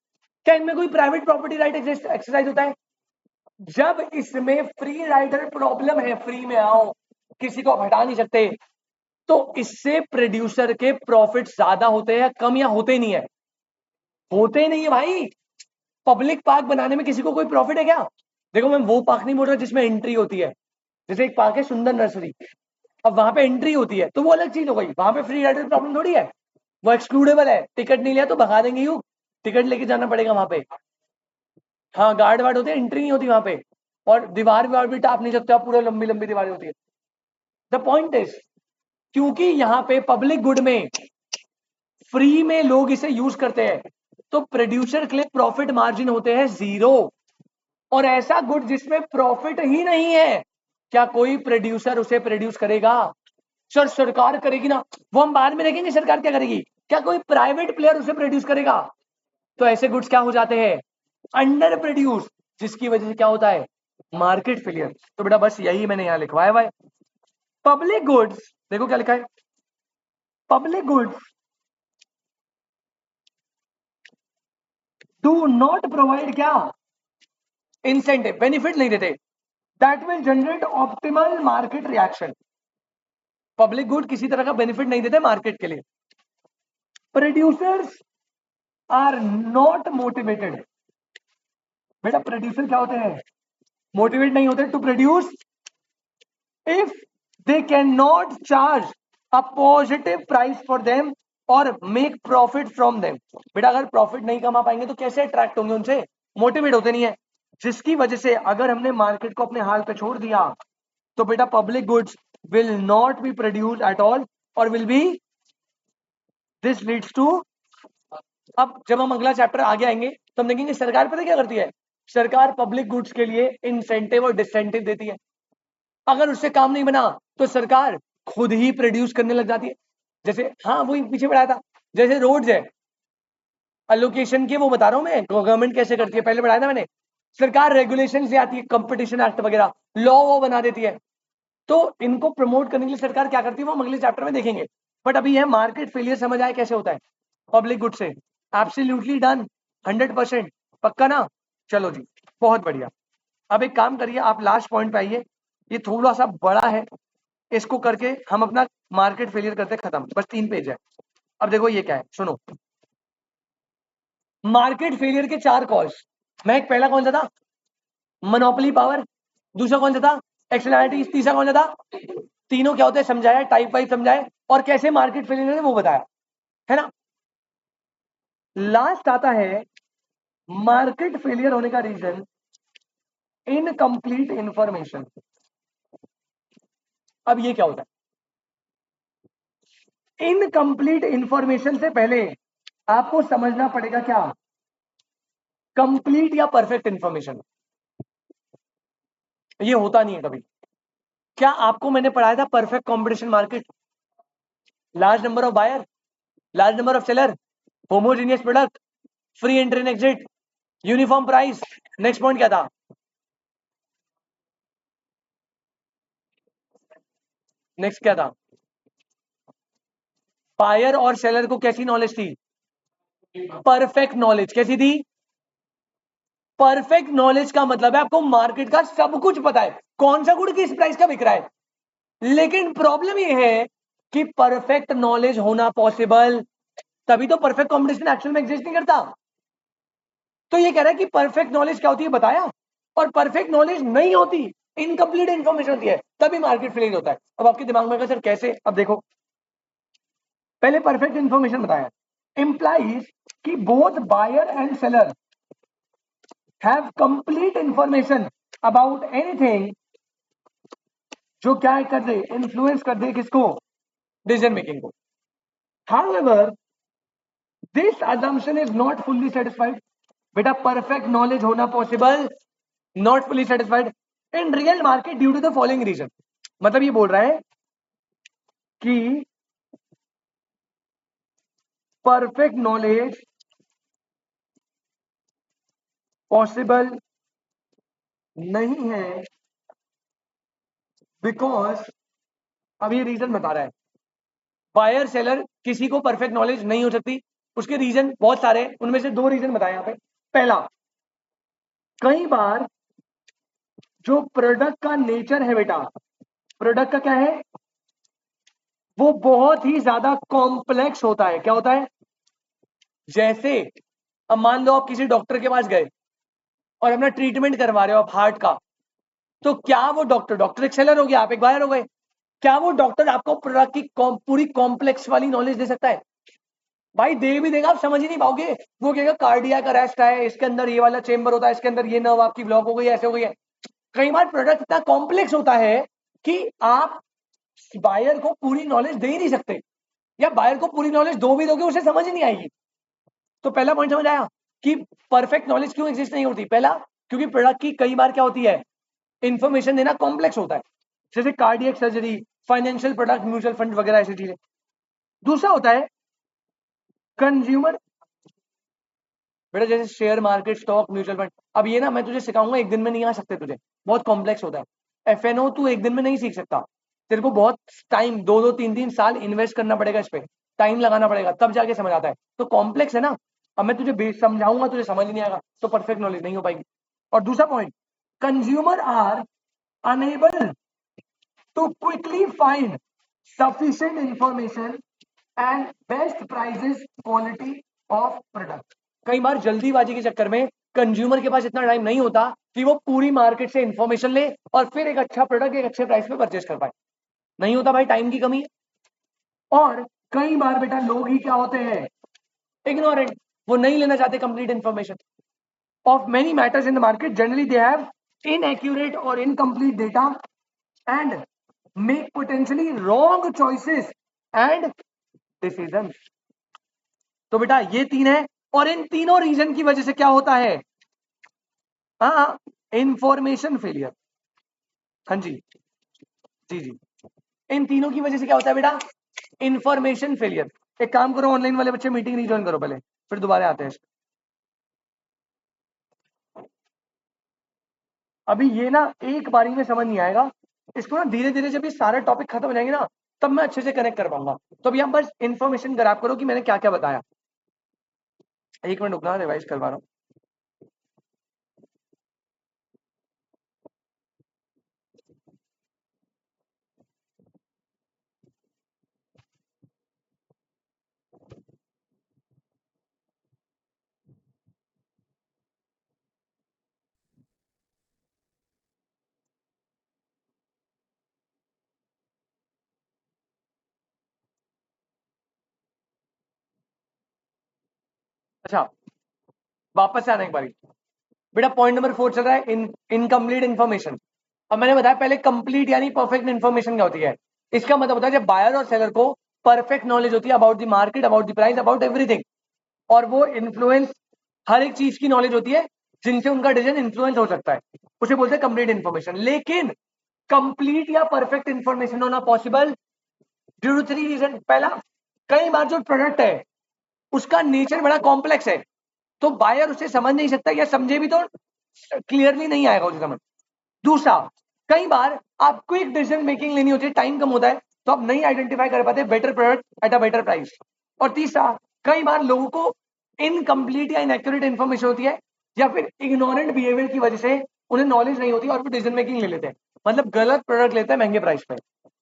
क्या इनमें कोई प्राइवेट प्रॉपर्टी राइट एक्सरसाइज होता है? जब इसमें फ्री राइडर प्रॉब्लम है, फ्री में आओ, किसी को हटा नहीं सकते, तो इससे प्रोड्यूसर के प्रॉफिट ज्यादा होते हैं, कम, या होते नहीं है? होते नहीं है भाई। पब्लिक पार्क बनाने में किसी को कोई प्रॉफिट है क्या? देखो मैं वो पार्क नहीं बोल रहा जिसमें एंट्री होती है, जैसे एक पार्क है सुंदर नर्सरी, अब वहां पे एंट्री होती है तो वो अलग चीज हो गई, वहां पे फ्री राइडर प्रॉब्लम थोड़ी है, वो एक्सक्लूडेबल है। टिकट नहीं लिया तो भगा देंगे, यू टिकट लेके जाना पड़ेगा वहां पे। हाँ गार्ड वार्ड होते हैं, एंट्री नहीं होती वहां पे, और दीवार विवार भी टाप नहीं सकते आप, पूरा लंबी लंबी दीवारें होती है। द पॉइंट इज, क्योंकि यहाँ पे पब्लिक गुड में फ्री में लोग इसे यूज करते हैं, तो प्रोड्यूसर के लिए प्रॉफिट मार्जिन होते हैं जीरो। और ऐसा गुड जिसमें प्रॉफिट ही नहीं है, क्या कोई प्रोड्यूसर उसे प्रोड्यूस करेगा? सर सरकार करेगी ना, वो हम बाद में देखेंगे सरकार क्या करेगी। क्या कोई प्राइवेट प्लेयर उसे प्रोड्यूस करेगा? तो ऐसे गुड्स क्या हो जाते हैं? अंडर प्रोड्यूस, जिसकी वजह से क्या होता है? Market failure. तो बेटा बस यही मैंने यहां लिखवाया हुआ है। पब्लिक गुड्स, देखो क्या लिखा है, public goods do not provide क्या? इंसेंटिव, बेनिफिट नहीं देते, that will generate optimal market reaction. Public good किसी तरह का बेनिफिट नहीं देते मार्केट के लिए। प्रोड्यूसर्स आर नॉट मोटिवेटेड, बेटा प्रोड्यूसर क्या होते हैं? मोटिवेट नहीं होते to produce if they can not charge a positive price for them or make profit from them. बेटा अगर प्रॉफिट नहीं कमा पाएंगे तो कैसे अट्रैक्ट होंगे उनसे? मोटिवेट होते नहीं है, जिसकी वजह से अगर हमने मार्केट को अपने हाल पे छोड़ दिया तो बेटा public goods will not be produce at all और will be, this leads to. अब जब हम अगला चैप्टर आगे आएंगे तो हम देखेंगे सरकार पता क्या करती है। सरकार पब्लिक गुड्स के लिए इंसेंटिव और डिसेंटिव देती है, अगर उससे काम नहीं बना तो सरकार खुद ही प्रोड्यूस करने लग जाती है। जैसे हाँ वही पीछे बढ़ाया था, जैसे रोड्स है, अलोकेशन के वो बता रहा हूं मैं, गवर्नमेंट कैसे करती है, पहले बढ़ाया था मैंने। सरकार रेगुलेशन से आती है, कंपटीशन एक्ट वगैरह, लॉ वो बना देती है। तो इनको प्रमोट करने के लिए सरकार क्या करती है वो हम अगले चैप्टर में देखेंगे। बट अभी है मार्केट फेलियर, समझ आए कैसे होता है पब्लिक गुड से? एब्सोल्युटली डन, 100%, पक्का ना? चलो जी, बहुत बढ़िया। अब एक काम करिए, आप लास्ट पॉइंट पे आइए, ये थोड़ा सा बड़ा है, इसको करके हम अपना मार्केट फेलियर करते खत्म, बस 3 पेज है। अब देखो ये क्या है, सुनो। मार्केट फेलियर के 4 कॉज, मैं एक पहला कौन सा था? Monopoly power. दूसरा कौन सा था? एक्सटर्नैलिटी। तीसरा कौन सा था? तीनों क्या होते हैं समझाया, टाइप वाइज समझाए, और कैसे मार्केट फेलियर है वो बताया, है ना? लास्ट आता है मार्केट फेलियर होने का रीजन, इनकंप्लीट इंफॉर्मेशन। अब ये क्या होता है? इनकंप्लीट इंफॉर्मेशन से पहले आपको समझना पड़ेगा क्या? कंप्लीट या परफेक्ट इंफॉर्मेशन। ये होता नहीं है कभी। क्या आपको मैंने पढ़ाया था perfect competition market? Large number of buyer, large number of seller, homogeneous product, free entry and exit, uniform price. Next point क्या था? नेक्स्ट क्या था? बायर और सेलर को कैसी नॉलेज थी? Perfect knowledge. कैसी थी? परफेक्ट नॉलेज का मतलब है आपको मार्केट का सब कुछ पता है, कौन सा गुड़ किस प्राइस का बिक रहा है। लेकिन प्रॉब्लम यह है कि परफेक्ट नॉलेज होना पॉसिबल, तभी तो परफेक्ट कॉम्पिटिशन एक्चुअल में एग्जिस्ट नहीं करता। तो ये कह रहा है कि परफेक्ट नॉलेज क्या होती है बताया, और परफेक्ट नॉलेज नहीं होती, इनकम्प्लीट इंफॉर्मेशन होती है, तभी मार्केट फेलियर होता है। अब आपके दिमाग में अगर सर कैसे, अब देखो पहले परफेक्ट इंफॉर्मेशन बताया, इंप्लाइज कि both buyer and seller have complete information about anything, जो क्या कर दे, इन्फ्लुएंस कर दे किसको, डिसीजन मेकिंग को। However this assumption is not fully satisfied. बेटा परफेक्ट नॉलेज होना possible, not fully satisfied in real market due to the following reason. मतलब ये बोल रहा है कि परफेक्ट नॉलेज पॉसिबल नहीं है बिकॉज, अब ये रीजन बता रहा है, बायर सेलर किसी को परफेक्ट नॉलेज नहीं हो सकती। उसके रीजन बहुत सारे हैं, उनमें से दो रीजन बताए यहां पे। पहला, कई बार जो प्रोडक्ट का नेचर है बेटा, प्रोडक्ट का क्या है, वो बहुत ही ज्यादा कॉम्प्लेक्स होता है। क्या होता है? जैसे अब मान लो आप किसी डॉक्टर के पास गए और अपना ट्रीटमेंट करवा रहे हो आप हार्ट का, तो क्या वो डॉक्टर, डॉक्टर एक सेलर हो गया, आप एक बायर हो गए, क्या वो डॉक्टर आपको प्रोडक्ट की पूरी कॉम्प्लेक्स वाली नॉलेज दे सकता है? भाई दे भी देगा, आप समझ ही नहीं पाओगे। वो कहेगा कार्डियक अरेस्ट है, इसके अंदर ये वाला चेंबर होता है, इसके अंदर ये नर्व आपकी ब्लॉक हो गई, ऐसे हो गई है। कई बार प्रोडक्ट इतना कॉम्प्लेक्स होता है कि आप बायर को पूरी नॉलेज दे ही नहीं सकते, या बायर को पूरी नॉलेज दो भी दोगे उसे समझ ही नहीं आएगी। तो पहला पॉइंट समझ आया कि परफेक्ट नॉलेज क्यों एग्जिस्ट नहीं होती। पहला, क्योंकि प्रोडक्ट की कई बार क्या होती है, इंफॉर्मेशन देना कॉम्प्लेक्स होता है, जैसे cardiac surgery, financial product, mutual fund वगैरह ऐसी चीजें। दूसरा होता है कंज्यूमर, बेटा जैसे share market, stock, mutual fund. अब ये ना मैं तुझे सिखाऊंगा, एक दिन में नहीं आ सकते तुझे, बहुत कॉम्प्लेक्स होता है। एफएनओ तू एक दिन में नहीं सीख सकता, तेरे को बहुत टाइम, 2-2 3-3 साल इन्वेस्ट करना पड़ेगा, इस पे टाइम लगाना पड़ेगा, तब जाके समझ आता है। तो कॉम्प्लेक्स है ना, अब मैं तुझे बेस समझाऊंगा, तुझे समझ नहीं आएगा, तो परफेक्ट नॉलेज नहीं हो पाएगी। और दूसरा point, consumer are unable to quickly find sufficient information and best prices, quality of product. कई बार जल्दीबाजी के चक्कर में कंज्यूमर के पास इतना टाइम नहीं होता कि वो पूरी मार्केट से इंफॉर्मेशन ले और फिर एक अच्छा प्रोडक्ट एक अच्छे प्राइस पे परचेज कर पाए। नहीं होता भाई, टाइम की कमी है। और कई बार बेटा लोग ही क्या होते हैं, इग्नोरेंट, वो नहीं लेना चाहते complete information of many matters in the market. Generally they have inaccurate or incomplete data and make potentially wrong choices and decisions। तो बेटा ये तीन है, और इन तीनों रीजन की वजह से क्या होता है, हाँ, इंफॉर्मेशन फेलियर। हाँ जी, जी जी, इन तीनों की वजह से क्या होता है बेटा, इंफॉर्मेशन फेलियर। एक काम करो, ऑनलाइन वाले बच्चे मीटिंग नहीं ज्वाइन करो पहले, फिर दोबारा आते हैं। अभी ये ना एक बारी में समझ नहीं आएगा, इसको ना धीरे धीरे जब ये सारे टॉपिक खत्म हो जाएंगे ना, तब मैं अच्छे से कनेक्ट कर पाऊंगा। तो अभी आप बस इन्फॉर्मेशन ग्रैब करो कि मैंने क्या क्या बताया। एक मिनट रुकना, रिवाइज करवा रहा हूँ। अच्छा, वापस से आना एक बारी। बेटा पॉइंट नंबर 4 चल रहा है, इनकम्प्लीट इन्फॉर्मेशन। अब मैंने बताया पहले, कंप्लीट यानी परफेक्ट इन्फॉर्मेशन क्या होती है। इसका मतलब होता है जब बायर और सेलर को परफेक्ट नॉलेज होती है about the market, about the price, about everything, और वो इन्फ्लुएंस, हर एक चीज की नॉलेज होती है जिनसे उनका डिसीजन इन्फ्लुएंस हो सकता है, उसे बोलते हैं कंप्लीट इन्फॉर्मेशन। लेकिन कंप्लीट या परफेक्ट इन्फॉर्मेशन होना पॉसिबल ड्यू टू 3 रीजन। पहला, कई बार जो प्रोडक्ट है उसका नेचर बड़ा कॉम्प्लेक्स है, तो बायर उसे समझ नहीं सकता, या समझे भी तो क्लियरली नहीं आएगा उसे समझ। दूसरा, कई बार आपको एक डिसीजन मेकिंग लेनी होती है, टाइम कम होता है, तो आप नहीं आइडेंटिफाई कर पाते better product at a better price. और तीसरा, कई बार लोगों को इनकम्प्लीट या इनएक्यूरेट इन्फॉर्मेशन होती है, या फिर इग्नोरेंट बिहेवियर की वजह से उन्हें नॉलेज नहीं होती और वो डिसीजन मेकिंग ले लेते हैं, मतलब गलत प्रोडक्ट लेते हैं महंगे प्राइस पे।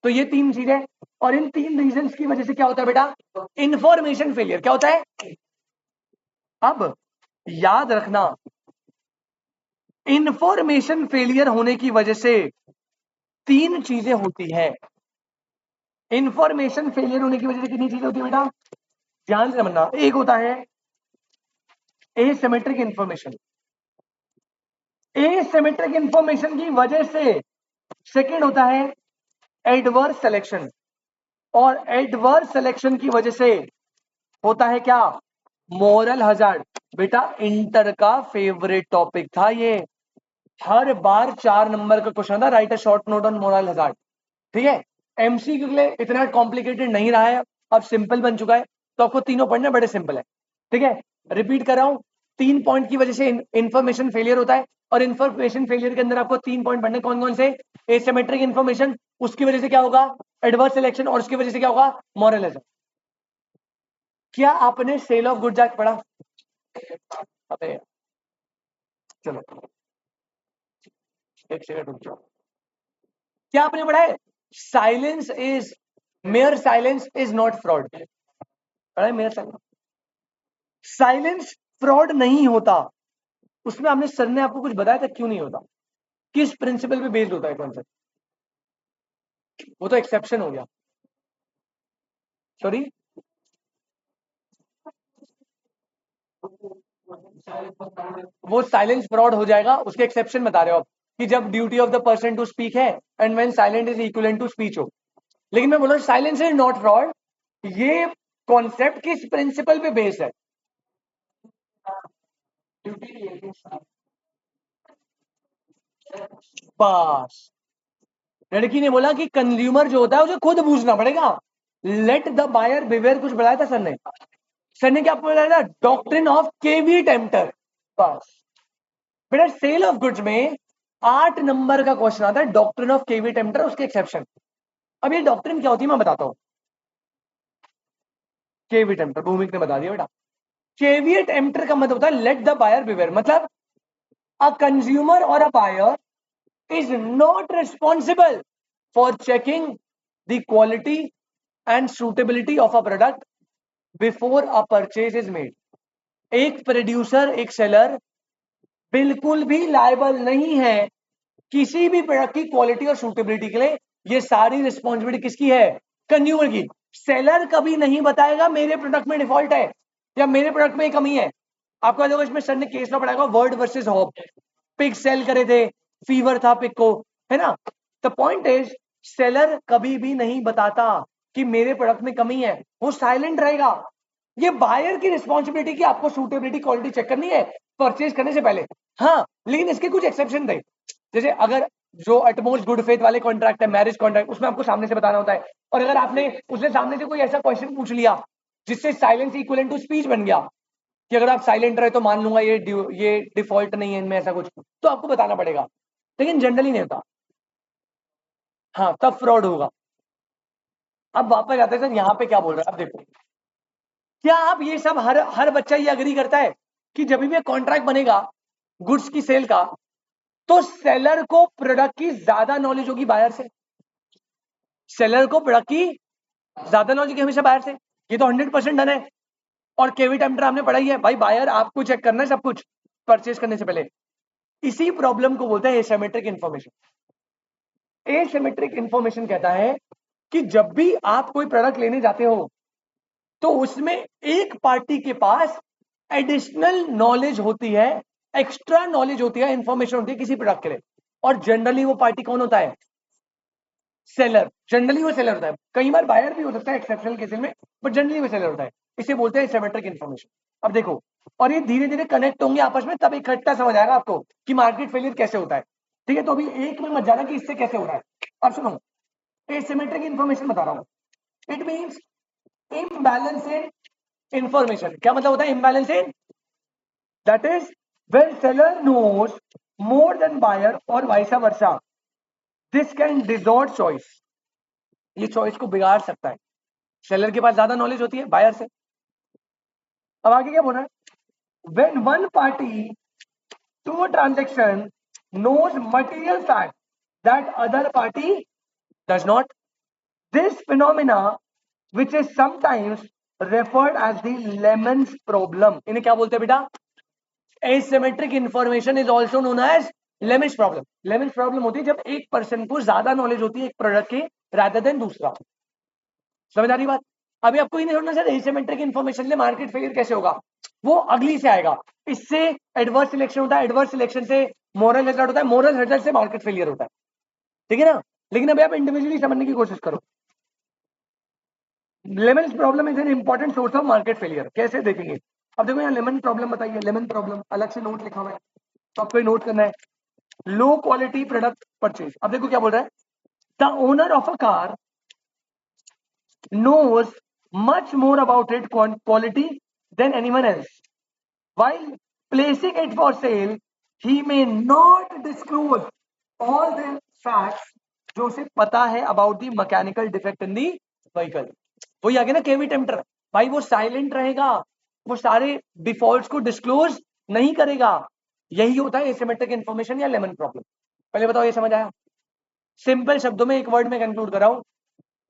तो ये तीन चीजें, और इन तीन रीजंस की वजह से क्या होता है बेटा, इंफॉर्मेशन फेलियर। क्या होता है? अब याद रखना, इंफॉर्मेशन फेलियर होने की वजह से तीन चीजें होती है। इंफॉर्मेशन फेलियर होने की वजह से कितनी चीजें होती है बेटा, ध्यान से समझना। एक होता है एसिमेट्रिक इंफॉर्मेशन, एसिमेट्रिक इंफॉर्मेशन की वजह से। सेकंड होता है एडवर्स सिलेक्शन, और एडवर्स सिलेक्शन की वजह से होता है क्या, मोरल हजार्ड। बेटा इंटर का फेवरेट टॉपिक था ये, हर बार 4 नंबर का क्वेश्चन था, right a short note on moral hazard. ठीक है, एमसीक्यू के लिए इतना कॉम्प्लिकेटेड नहीं रहा है, अब सिंपल बन चुका है, तो आपको तीनों पढ़ने बड़े सिंपल है। ठीक है, रिपीट कर रहा हूं, 3 पॉइंट की वजह से इंफॉर्मेशन फेलियर होता है, और इंफॉर्मेशन फेलियर के अंदर आपको 3 पॉइंट पढ़ने, कौन कौन से, एसिमेट्रिक इंफॉर्मेशन, उसकी वजह से क्या होगा, एडवर्स सिलेक्शन, और उसकी वजह से क्या होगा, मॉरलिज्म। क्या आपने सेल ऑफ गुड्स एक्ट पढ़ा? अबे चलो एक सेकंड रुक जाओ। क्या आपने पढ़ा है, silence is, mayor silence is not fraud? पढ़ा है मेयर साइलेंस? साइलेंस फ्रॉड नहीं होता। उसमें आपने, सर ने आपको कुछ बताया था क्यों नहीं होता, किस प्रिंसिपल पे बेस्ड होता है कॉन्सेप्ट? वो तो एक्सेप्शन हो गया, सॉरी। वो साइलेंस फ्रॉड हो जाएगा, उसके एक्सेप्शन बता रहे हो आप, कि जब duty of the person to speak है and when silent is equivalent to speech हो। लेकिन मैं बोल रहा हूं साइलेंस इज नॉट फ्रॉड, ये कॉन्सेप्ट किस प्रिंसिपल पे बेस्ड है? बस, लड़की ने बोला कि कंज्यूमर जो होता है उसे खुद पूछना पड़ेगा, लेट द बायर बिवेयर, कुछ बताया था सर ने? सर ने क्या बोला था, डॉक्ट्रिन ऑफ केवी टेम्पटर। बस बेटा, सेल ऑफ गुड्स में 8 नंबर का क्वेश्चन आता है, डॉक्ट्रिन ऑफ केवी टेम्पटर, उसके एक्सेप्शन। अब ये डॉक्ट्रिन क्या होती है मैं बताता हूं। केवी टेम्पटर भूमिक ने बता दिया बेटा। केवी टेम्पटर का मतलब होता है लेट द बायर बिवेयर, मतलब a consumer or a buyer is not responsible for checking the quality and suitability of a product before a purchase is made. एक प्रोड्यूसर, एक सेलर बिल्कुल भी लायबल नहीं है किसी भी प्रोडक्ट की क्वालिटी और सूटेबिलिटी के लिए। ये सारी रिस्पॉन्सिबिलिटी किसकी है, कंज्यूमर की। सेलर कभी नहीं बताएगा मेरे प्रोडक्ट में डिफॉल्ट है या मेरे प्रोडक्ट में कमी है। आपको याद होगा इसमें सर ने केस में पढ़ाया, Ward versus Hobbs, pig sell करे थे, फीवर था पिग को, है ना। द पॉइंट इज, सेलर कभी भी नहीं बताता कि मेरे प्रोडक्ट में कमी है, वो साइलेंट रहेगा। ये बायर की रिस्पॉन्सिबिलिटी की आपको सूटेबिलिटी क्वालिटी चेक करनी है परचेज करने से पहले। हाँ, लेकिन इसके कुछ एक्सेप्शन थे, जैसे अगर जो अटमोस्ट गुड फेथ वाले कॉन्ट्रैक्ट है, मैरिज कॉन्ट्रैक्ट, उसमें आपको सामने से बताना होता है। और अगर आपने उसने सामने से कोई ऐसा क्वेश्चन पूछ लिया जिससे साइलेंस इक्विवेलेंट टू स्पीच बन गया, कि अगर आप साइलेंट रहे तो मान लूंगा ये डिफॉल्ट नहीं है इनमें, ऐसा कुछ, तो आपको बताना पड़ेगा, लेकिन जनरली नहीं होता। हाँ, तब फ्रॉड होगा। अब वापस आते हैं सर, यहाँ पे क्या बोल रहे हैं अब देखो। क्या आप ये सब, हर हर बच्चा ये अग्री करता है कि जब भी कॉन्ट्रैक्ट बनेगा गुड्स की सेल का, तो सेलर को प्रोडक्ट की ज्यादा नॉलेज होगी बायर से? सेलर को प्रोडक्ट की ज्यादा नॉलेज होगी हमेशा बायर से, ये तो 100% डन है। और केवी टेम्पटर हमने पढ़ाई है भाई, बायर आपको चेक करना है सब कुछ परचेज करने से पहले। इसी प्रॉब्लम को बोलते हैं एसिमेट्रिक इंफॉर्मेशन। एसिमेट्रिक इंफॉर्मेशन कहता है कि जब भी आप कोई प्रोडक्ट लेने जाते हो, तो उसमें एक पार्टी के पास एडिशनल नॉलेज होती है, एक्स्ट्रा नॉलेज होती है, इंफॉर्मेशन होती है किसी प्रोडक्ट के लिए, और जनरली वो पार्टी कौन होता है, सेलर। जनरली वो सेलर होता है, कई बार बायर भी हो सकता है एक्सेप्शनल केसेस में, बट जनरली वो सेलर होता है। इसे बोलते हैं एसिमेट्रिक इंफॉर्मेशन। अब देखो, और ये धीरे धीरे कनेक्ट होंगे आपस में, तब इकट्ठा समझ आएगा आपको कि मार्केट फेलियर कैसे होता है। ठीक है, तो अभी एक में मत जाना कि इससे कैसे हो रहा है। अब सुनो, एसिमेट्रिक इंफॉर्मेशन बता रहा हूं। It means imbalance in information. क्या मतलब होता है imbalance in That is, when seller knows more than buyer or vice versa, this can distort choice. ये चॉइस को बिगाड़ सकता है. सेलर के पास ज्यादा नॉलेज होती है बायर से. अब आगे क्या बोल रहा है? When one party to a transaction knows material fact that other party does not, this phenomena, which is sometimes referred as the Lemons problem. इन्हें क्या बोलते हैं बेटा? Asymmetric information is also known as Lemons problem. Lemons problem होती है जब एक person को ज्यादा नॉलेज होती है एक प्रोडक्ट की rather than दूसरा. समझ आ रही बात? अभी आपको ये नहीं समझना सर एसिमेट्रिक इन्फॉर्मेशन से मार्केट फेलियर कैसे होगा, वो अगली से आएगा. इससे एडवर्स सिलेक्शन होता है, एडवर्स सिलेक्शन से मोरल रिजल्ट होता है, मोरल रिजल्ट से मार्केट फेलियर होता है. ठीक है ना? लेकिन अभी आप इंडिविजुअली समझने की कोशिश करो. Lemon problem is an important source of market failure. कैसे देखेंगे? अब देखो यहाँ लेमन प्रॉब्लम बताइए. लेमन प्रॉब्लम अलग से नोट लिखा हुआ है, तो आपको नोट करना है. Low quality product purchase. अब देखो क्या बोल रहा है. The owner of a car knows much more about its quality than anyone else. While placing it for sale, he may not disclose all the facts जो उसे पता है about the mechanical defect in the vehicle. वही आ गया ना केवी tempter. भाई वो silent रहेगा, वो सारे डिफॉल्ट्स को डिस्क्लोज नहीं करेगा. यही होता है एसिमेट्रिक इंफॉर्मेशन या लेमन प्रॉब्लम. पहले बताओ ये समझ आया? सिंपल शब्दों में एक वर्ड में कंक्लूड कर रहा हूं.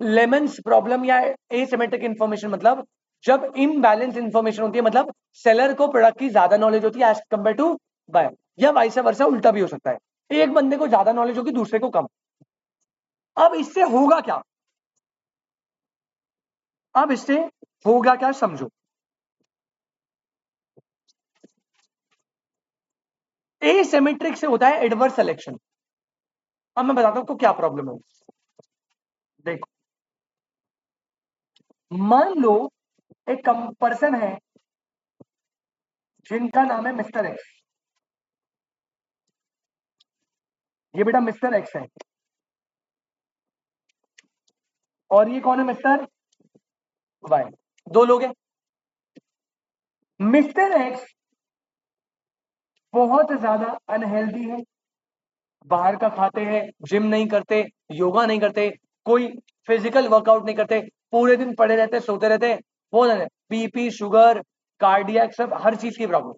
लेमन्स प्रॉब्लम या एसिमेट्रिक इंफॉर्मेशन मतलब जब इम्बैलेंस इंफॉर्मेशन होती है, मतलब सेलर को प्रोडक्ट की ज्यादा नॉलेज होती है एज कंपेयर टू बायर, या वाइस वर्सा उल्टा भी हो सकता है. एक बंदे को ज्यादा नॉलेज होगी दूसरे को कम. अब इससे होगा क्या? अब इससे होगा क्या समझो. एसिमेट्रिक से होता है एडवर्स सिलेक्शन. अब मैं बताता हूं आपको क्या प्रॉब्लम है. देखो मान लो एक पर्सन है जिनका नाम है मिस्टर एक्स. ये बेटा मिस्टर एक्स है और ये कौन है? Mister Y. दो लोग हैं. मिस्टर एक्स बहुत ज्यादा अनहेल्दी है. बाहर का खाते हैं, जिम नहीं करते, योगा नहीं करते, कोई फिजिकल वर्कआउट नहीं करते, पूरे दिन पड़े रहते, सोते रहते. बहुत बीपी, शुगर, कार्डियक, सब हर चीज की प्रॉब्लम.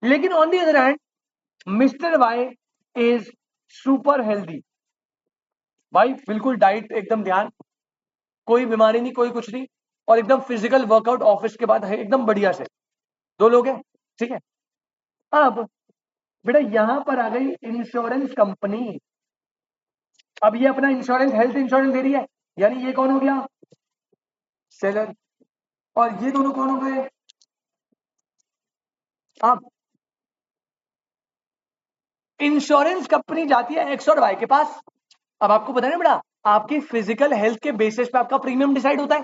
लेकिन on the other hand Mister Y is super healthy. भाई बिल्कुल डाइट एकदम ध्यान, कोई बीमारी नहीं, कोई कुछ नहीं, और एकदम फिजिकल वर्कआउट ऑफिस के बाद है एकदम बढ़िया से. दो लोग हैं. ठीक है. अब बेटा यहां पर आ गई इंश्योरेंस कंपनी. अब ये अपना इंश्योरेंस, हेल्थ इंश्योरेंस दे रही है, यानी ये कौन हो गया? सेलर. और ये दोनों कौन हो गए? अब इंश्योरेंस कंपनी जाती है एक्स और वाई के पास. अब आपको पता है ना बेटा, आपकी फिजिकल हेल्थ के बेसिस पे आपका प्रीमियम डिसाइड होता है.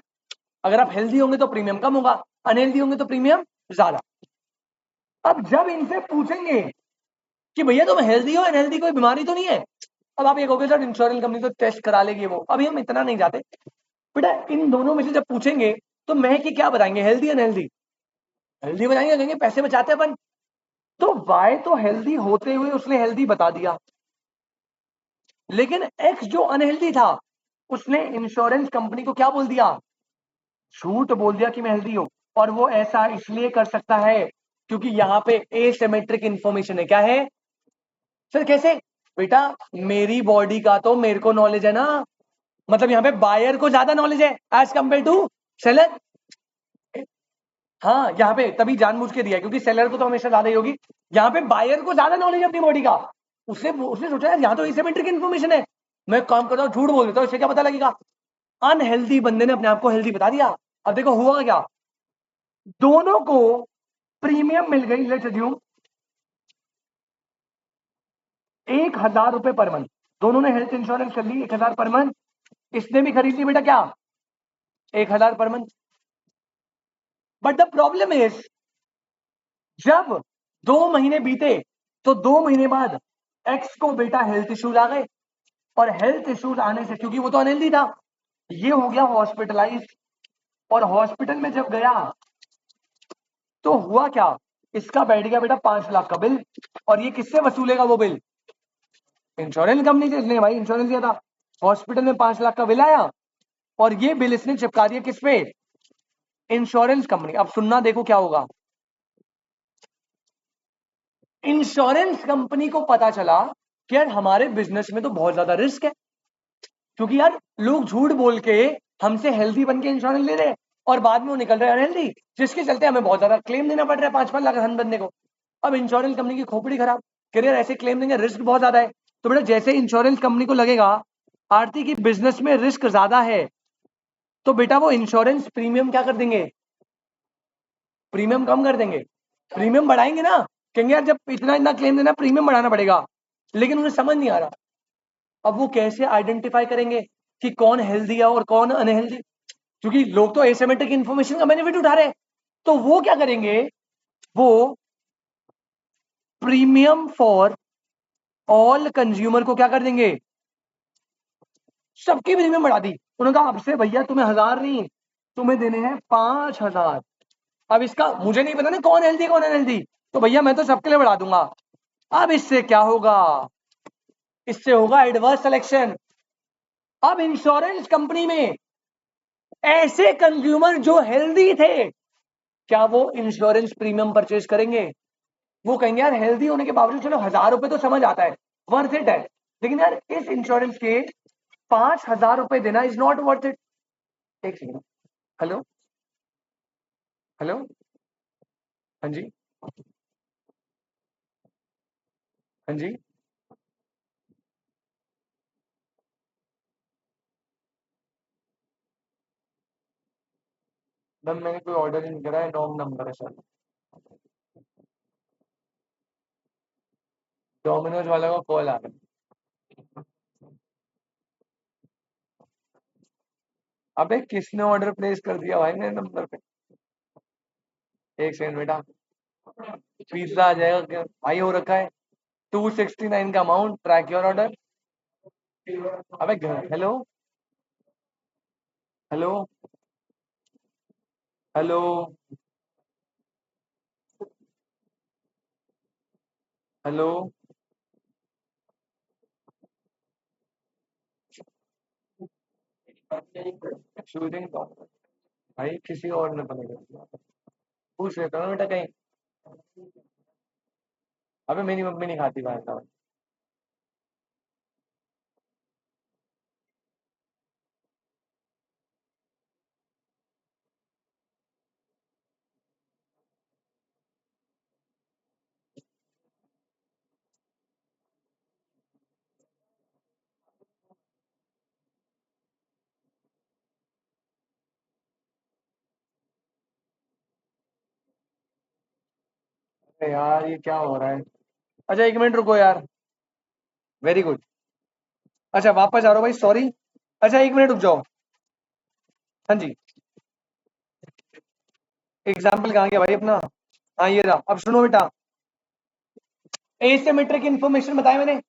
अगर आप हेल्दी होंगे तो प्रीमियम कम होगा, अनहेल्दी होंगे तो प्रीमियम ज्यादा. अब जब इनसे पूछेंगे कि भैया तुम हेल्दी हो, अनहेल्दी, कोई बीमारी तो नहीं है, अब आप ये कहोगे सर इंश्योरेंस कंपनी तो टेस्ट करा लेगी वो. अभी हम इतना नहीं जाते बेटा. इन दोनों में से जब पूछेंगे तो मैं कि क्या बताएंगे, हेल्दी अनहेल्दी? हेल्दी बताएंगे, कहेंगे पैसे बचाते अपन. तो वाई तो हेल्दी होते हुए उसने हेल्दी बता दिया, लेकिन एक्स जो अनहेल्दी था उसने इंश्योरेंस कंपनी को क्या बोल दिया? झूठ बोल दिया कि मैं हेल्दी हूं. और वो ऐसा इसलिए कर सकता है क्योंकि यहाँ पे एसिमेट्रिक इंफॉर्मेशन है. क्या है सर? कैसे बेटा? मेरी बॉडी का तो मेरे को नॉलेज है ना, मतलब यहाँ पे बायर को ज्यादा नॉलेज है एज कंपेयर टू सेलर. हाँ यहाँ पे तभी जानबूझ के दिया क्योंकि सेलर को तो हमेशा ज्यादा ही होगी. यहाँ पे बायर को ज्यादा नॉलेज है अपनी बॉडी का. उसने सोचा यार यहाँ तो एसिमेट्रिक इन्फॉर्मेशन है, मैं काम करता हूँ, झूठ बोल देता हूँ, इससे क्या पता लगेगा? अनहेल्दी बंदे ने अपने आप को हेल्दी बता दिया. अब देखो हुआ क्या. दोनों को प्रीमियम मिल गई. लेट्स अज्यूम 1,000 रुपए पर मंथ. दोनों ने हेल्थ इंश्योरेंस कर ली 1,000 पर मंथ. इसने भी खरीद ली बेटा क्या? 1,000 per month. But the problem is जब 2 महीने बीते तो 2 महीने बाद एक्स को बेटा हेल्थ इश्यूज आ गए. और हेल्थ इश्यूज आने से, क्योंकि वो तो अनहेल्दी था, ये हो गया हॉस्पिटलाइज. और हॉस्पिटल में जब गया तो हुआ क्या? इसका बैठ गया बेटा 5 लाख का बिल, और ये किससे वसूलेगा वो बिल? इंश्योरेंस कंपनी से। इसने भाई इंश्योरेंस दिया था, हॉस्पिटल में 5 लाख का बिल आया, और ये बिल इसने चिपका दिया किस पे? Insurance company. अब सुनना, देखो क्या होगा। इंश्योरेंस कंपनी को पता चला कि यार हमारे बिजनेस में तो बहुत ज्यादा रिस्क है, क्योंकि यार लोग झूठ बोल के हमसे हेल्दी बन के इंश्योरेंस ले रहे हैं, और बाद में वो निकल रहे हैं अनहेल्दी, जिसके चलते हमें बहुत ज्यादा क्लेम देना पड़ रहा है, 5-5 लाख हर बंदे को। अब इंश्योरेंस कंपनी की खोपड़ी खराब, करियर ऐसे क्लेम देंगे, रिस्क बहुत ज्यादा है। तो बेटा जैसे इंश्योरेंस कंपनी को लगेगा आरती की बिजनेस में रिस्क ज्यादा है, तो बेटा वो इंश्योरेंस प्रीमियम क्या कर देंगे? प्रीमियम कम कर देंगे। प्रीमियम बढ़ाएंगे ना, कहेंगे यार जब इतना इतना क्लेम देना प्रीमियम बढ़ाना पड़ेगा, लेकिन उन्हें समझ नहीं आ रहा। अब वो कैसे आइडेंटिफाई करेंगे कि कौन हेल्दी है और कौन अनहेल्दी? क्योंकि लोग तो एसिमेट्रिक इंफॉर्मेशन का बेनिफिट उठा रहे हैं, तो वो क्या करेंगे? वो प्रीमियम फॉर ऑल कंज्यूमर को क्या कर देंगे? सबकी प्रीमियम बढ़ा दी। उन्होंने कहा अब से भैया तुम्हें 1000 नहीं, तुम्हें देने हैं 5000। अब इसका मुझे नहीं पता ना कौन हेल्दी कौन अनहेल्दी, तो भैया मैं तो सबके लिए बढ़ा दूंगा। अब इससे क्या होगा? इससे होगा एडवर्स सिलेक्शन। अब इंश्योरेंस कंपनी में ऐसे कंज्यूमर जो हेल्दी थे, क्या वो इंश्योरेंस प्रीमियम परचेज करेंगे? वो कहेंगे यार हेल्दी होने के बावजूद चलो 1000 रुपए तो समझ आता है, वर्थ इट है, लेकिन यार इस इंश्योरेंस के 5000 रुपए देना इज नॉट वर्थ इट। एक सेकंड। Hello hello. हाँ जी। हाँ जी। मैम मैंने कोई ऑर्डर नहीं करा है, रॉन्ग नंबर है सर। डोमिनोज वाला का कॉल आ रहा है। अबे किसने ऑर्डर प्लेस कर दिया भाई मेरे नंबर पे? एक सेकंड बेटा, पिज्जा आ जाएगा क्या भाई? हो रखा है 269 का अमाउंट, ट्रैक योर ऑर्डर। अबे hello hello hello hello. Shooting तो भाई किसी और ने बनेगा, पूछ लेता ना बेटा कहीं। अबे मेरी मम्मी नहीं खाती बाहर का। अरे यार ये क्या हो रहा है? अच्छा 1 मिनट रुको यार। Very good. अच्छा वापस आ रहा हूँ भाई, सॉरी। अच्छा 1 मिनट रुक जाओ। हाँ जी। एग्जाम्पल कहाँ गया भाई अपना? हाँ ये रहा। अब सुनो बेटा, एसिमेट्रिक इंफॉर्मेशन बताया मैंने।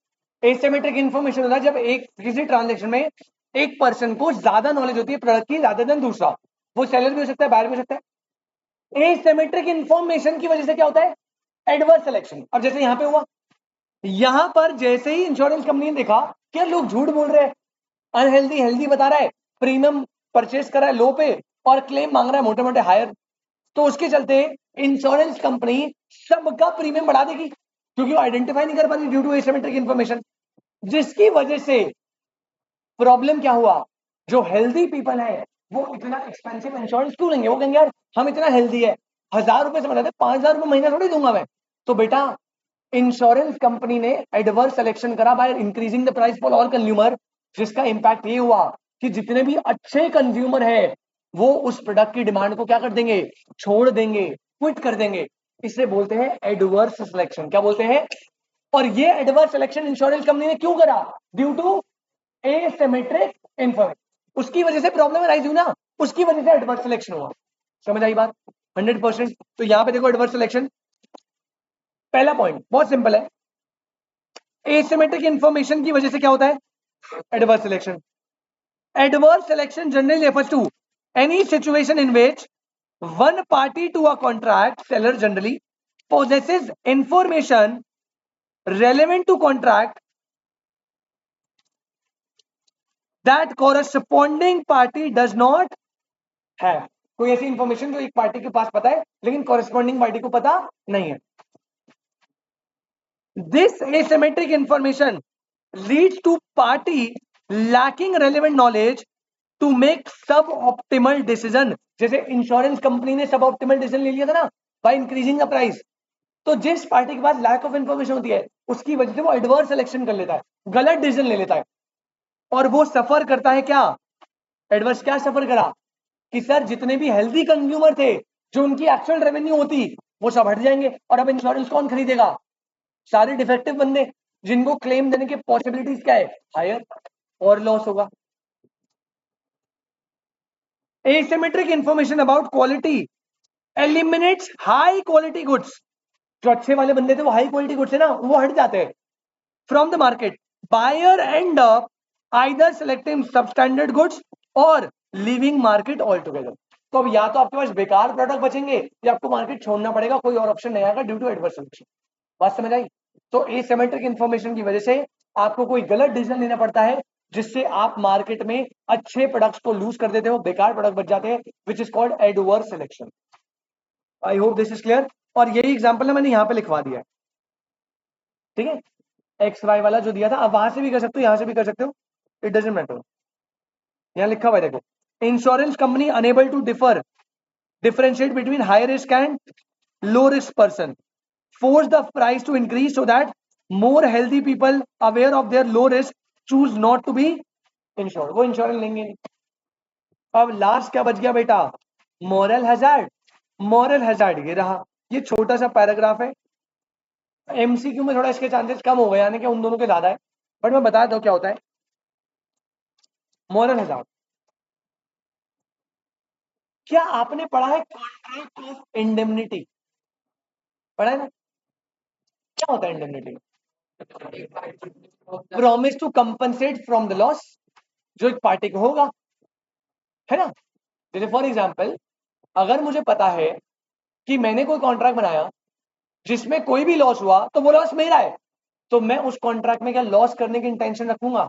एसिमेट्रिक इंफॉर्मेशन होता है जब एक किसी ट्रांजेक्शन में एक पर्सन को ज्यादा नॉलेज होती है प्रोडक्ट की ज्यादा देन दूसरा। वो सेलर भी हो सकता है, बायर भी हो सकता है। एसिमेट्रिक इंफॉर्मेशन की वजह से क्या होता है? Adverse selection. अब जैसे यहां पे हुआ, यहां पर जैसे ही इंश्योरेंस कंपनी ने देखा कि लोग झूठ बोल रहे हैं, अनहेल्दी हेल्दी बता रहा है, प्रीमियम परचेस कर रहा है लो पे, और क्लेम मांग रहा है मोटे मोटे हायर, तो उसके चलते इंश्योरेंस कंपनी सबका प्रीमियम बढ़ा देगी, क्योंकि वो आइडेंटिफाई नहीं कर पा रही ड्यू टू एसिमेट्रिक इंफॉर्मेशन। जिसकी वजह से प्रॉब्लम क्या हुआ? जो हेल्दी पीपल है वो इतना एक्सपेंसिव इंश्योरेंस क्यों लेंगे? वो कहेंगे यार हम इतना हेल्दी है, 1000 रुपए से बनाते, 5000 रुपए महीना थोड़ी दूंगा मैं। तो बेटा इंश्योरेंस कंपनी ने एडवर्स सिलेक्शन करा by increasing the price for all consumer, जिसका इंपैक्ट ये हुआ कि जितने भी अच्छे कंज्यूमर है वो उस प्रोडक्ट की डिमांड को क्या कर देंगे? छोड़ देंगे, क्विट कर देंगे। इसे बोलते हैं एडवर्स सिलेक्शन। क्या बोलते हैं? और ये एडवर्स सिलेक्शन इंश्योरेंस कंपनी ने क्यों करा? Due to asymmetric information. उसकी वजह से प्रॉब्लम राइज हुई ना, उसकी वजह से एडवर्स सिलेक्शन हुआ। समझ आई बात? 100%। तो यहां पे देखो एडवर्स सिलेक्शन, पहला पॉइंट बहुत सिंपल है। एसिमेट्रिक इंफॉर्मेशन की वजह से क्या होता है? Adverse selection. Adverse selection generally refers to any situation in which one party to a contract, seller generally, possesses information relevant to contract that corresponding party does not have. कोई ऐसी information जो एक पार्टी के पास पता है लेकिन corresponding party को पता नहीं है. This asymmetric information leads to party lacking relevant knowledge to make suboptimal decision. जैसे इंश्योरेंस कंपनी ने सबऑप्टिमल डिसीजन ले लिया था ना बाय इंक्रीजिंग द प्राइस. तो जिस पार्टी के पास लैक ऑफ इंफॉर्मेशन होती है उसकी वजह से वो एडवर्स सिलेक्शन कर लेता है, गलत डिसीजन ले लेता है और वो सफर करता है. क्या एडवर्स क्या सफर करा कि सर जितने भी हेल्दी कंज्यूमर थे जो उनकी एक्चुअल रेवेन्यू होती वो सब हट जाएंगे और अब इंश्योरेंस कौन खरीदेगा? सारे डिफेक्टिव बंदे जिनको क्लेम देने की पॉसिबिलिटीज क्या है? हायर, और लॉस होगा. Asymmetric information about quality eliminates high quality goods. जो अच्छे वाले बंदे थे वो हाई क्वालिटी गुड्स है ना वो हट जाते हैं from the market. Buyer end up either selecting substandard goods or leaving market altogether. तो अब या तो आपके पास बेकार प्रोडक्ट बचेंगे या आपको मार्केट छोड़ना पड़ेगा, कोई और ऑप्शन नहीं आएगा ड्यू टू एडवर्स सिलेक्शन. बात समझ आई? तो एसिमेट्रिक इंफॉर्मेशन की वजह से आपको कोई गलत डिसीजन लेना पड़ता है जिससे आप मार्केट में अच्छे प्रोडक्ट्स को लूज कर देते हो, बेकार प्रोडक्ट बच जाते हैं, which is called adverse selection. I hope this is clear. और यही एग्जांपल ना मैंने यहां पे लिखवा दिया है. ठीक है, एक्स वाई वाला जो दिया था आप वहां से भी कर सकते हो, यहां से भी कर सकते हो, इट डजंट मैटर. यहां लिखा हुआ है देखो, insurance company unable to differentiate between high risk and low risk person, force the price to increase so that more healthy people aware of their low risk choose not to be insured. वो insurance लेंगे नहीं. अब last क्या बच गया बेटा? Moral hazard. Moral hazard ये रहा, ये छोटा सा पैराग्राफ है. एमसीक्यू में थोड़ा इसके चांसेस कम हो गए, यानी कि उन दोनों के ज्यादा है, बट मैं बता दो क्या होता है. मॉरल हैजार्ड, क्या आपने पढ़ा है कॉन्ट्रैक्ट ऑफ इंडेमनिटी? पढ़ा है ना? क्या होता है indemnity? Promise to compensate from the loss जो एक पार्टी को होगा, है ना? जैसे फॉर एग्जांपल अगर मुझे पता है कि मैंने कोई कॉन्ट्रैक्ट बनाया जिसमें कोई भी लॉस हुआ तो वो लॉस मेरा है, तो मैं उस कॉन्ट्रैक्ट में क्या लॉस करने की इंटेंशन रखूंगा?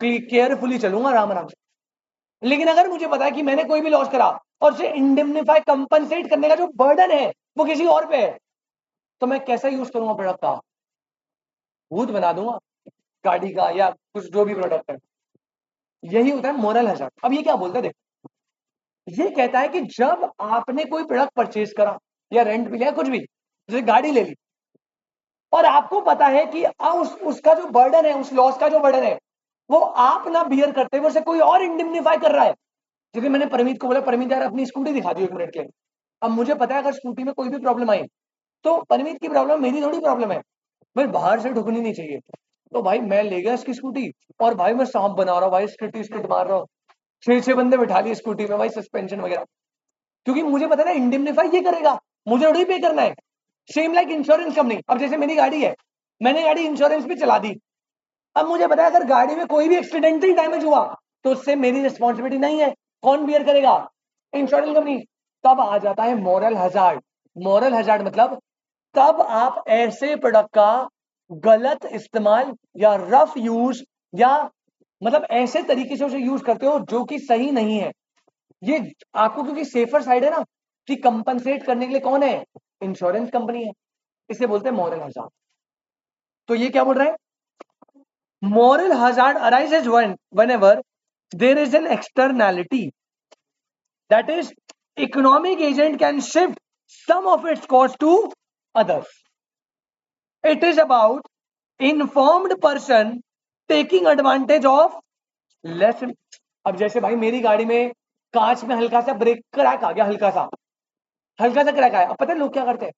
केयरफुली चलूंगा आराम आराम से. लेकिन अगर मुझे पता है कि मैंने कोई भी लॉस करा और उसे इंडेमनिफाई कंपनसेट करने का जो बर्डन है वो किसी और पे है, तो मैं कैसा यूज करूंगा प्रोडक्ट का? भूत बना दूंगा गाड़ी का या कुछ जो भी प्रोडक्ट है. यही होता है मोरल हैजार्ड. अब ये क्या बोलता है देखो, ये कहता है कि जब आपने कोई प्रोडक्ट परचेज करा या रेंट पे लिया कुछ भी, जैसे गाड़ी ले ली, और आपको पता है कि उसका जो बर्डन है, उस लॉस का जो बर्डन है वो आप ना बियर करते हुए उसे कोई और इंडेमनिफाई कर रहा है. जैसे मैंने परमीत को बोला, परमीत यार अपनी स्कूटी दिखा दी 1 मिनट के लिए. अब मुझे पता है अगर स्कूटी में कोई भी प्रॉब्लम आई तो परमीत की प्रॉब्लम मेरी थोड़ी प्रॉब्लम है, भाई बाहर से ढुकनी नहीं चाहिए. तो भाई मैं ले गया इसकी स्कूटी और भाई मैं सांप बना रहा हूँ, भाई स्किट स्किट मार रहा हूँ, 6 बंदे बिठा लिए स्कूटी में भाई, सस्पेंशन वगैरह, क्योंकि मुझे पता है ना इंडेमनिफाई ये करेगा, मुझे थोड़ी पे करना है. Same like insurance company. अब जैसे मेरी गाड़ी है, मैंने गाड़ी इंश्योरेंस पे चला दी, अब मुझे पता है अगर गाड़ी में कोई भी एक्सीडेंटल डैमेज हुआ तो उससे मेरी रिस्पॉन्सिबिलिटी नहीं है. कौन बियर करेगा? Insurance company. तब आ जाता है मॉरल हैजार्ड. मॉरल हैजार्ड मतलब तब आप ऐसे प्रोडक्ट का गलत इस्तेमाल या रफ यूज या मतलब ऐसे तरीके से उसे यूज करते हो जो कि सही नहीं है. ये आपको क्योंकि सेफर साइड है ना कि कंपनसेट करने के लिए कौन है? इंश्योरेंस कंपनी है. इसे बोलते हैं मॉरल हैजार्ड. तो ये क्या बोल रहा है? Moral hazard arises whenever there is an externality, that is, economic agent can shift some of its cost to others. It is about informed person taking advantage of less. अब जैसे भाई मेरी गाड़ी में कांच में हल्का सा ब्रेक क्रैक आ गया, हल्का सा क्रैक आया. अब पता है लोग क्या करते हैं?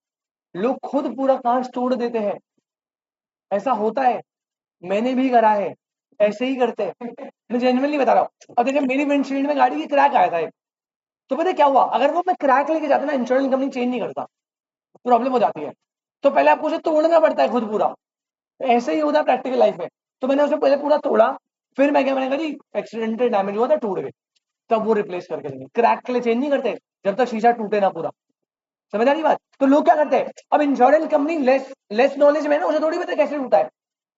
लोग खुद पूरा कांच तोड़ देते हैं. ऐसा होता है, मैंने भी करा है, ऐसे ही करते हैं. मैं जेन्युइनली बता रहा हूँ. अब देखिए मेरी विंडशील्ड में गाड़ी की क्रैक आया था एक, तो पता है क्या हुआ? अगर वो मैं क्रैक लेके जाता ना, इंश्योरेंस कंपनी चेंज नहीं करता, प्रॉब्लम हो जाती है. तो पहले आपको उसे तोड़ना पड़ता है खुद पूरा. ऐसे ही होता है प्रैक्टिकल लाइफ में. तो मैंने उसे पहले पूरा तोड़ा, फिर मैंने कहा जी एक्सीडेंटल डैमेज हुआ था, टूट गए, तब वो रिप्लेस करके देंगे. क्रैक के लिए चेंज नहीं करते जब तक शीशा टूटे ना पूरा. समझ आ रही बात? तो लोग क्या करते हैं, अब इंश्योरेंस कंपनी लेस नॉलेज में ना, उसे थोड़ी पता कैसे टूटा है।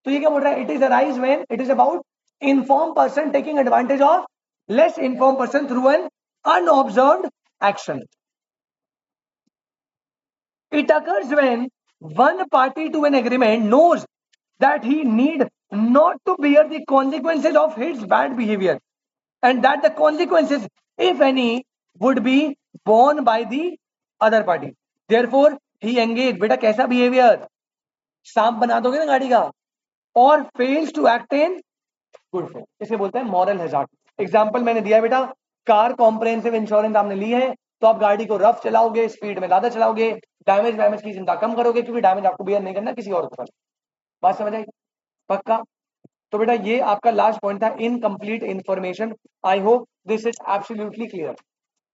तो ये क्या बोल रहा है, it is arise when it is about inform person taking advantage of less inform person through an unobserved action. It occurs when one party to an agreement knows that he need not to bear the consequences of his bad behavior, and that the consequences, if any, would be borne by the other party. Therefore, he engaged. बेटा कैसा behavior? सांप बना दोगे ना गाड़ी का, और fails to act in good faith, इसे बोलते हैं मॉरल हैजार्ड. एग्जांपल मैंने दिया बेटा, कार कॉम्प्रिहेंसिव इंश्योरेंस आपने ली है, तो आप गाड़ी को रफ चलाओगे, स्पीड में ज्यादा चलाओगे, डैमेज की चिंता कम करोगे, क्योंकि डैमेज आपको बियर नहीं करना, किसी और को करना. बात समझ आई? पक्का? तो बेटा ये आपका लास्ट पॉइंट था, incomplete information. I hope this is absolutely clear.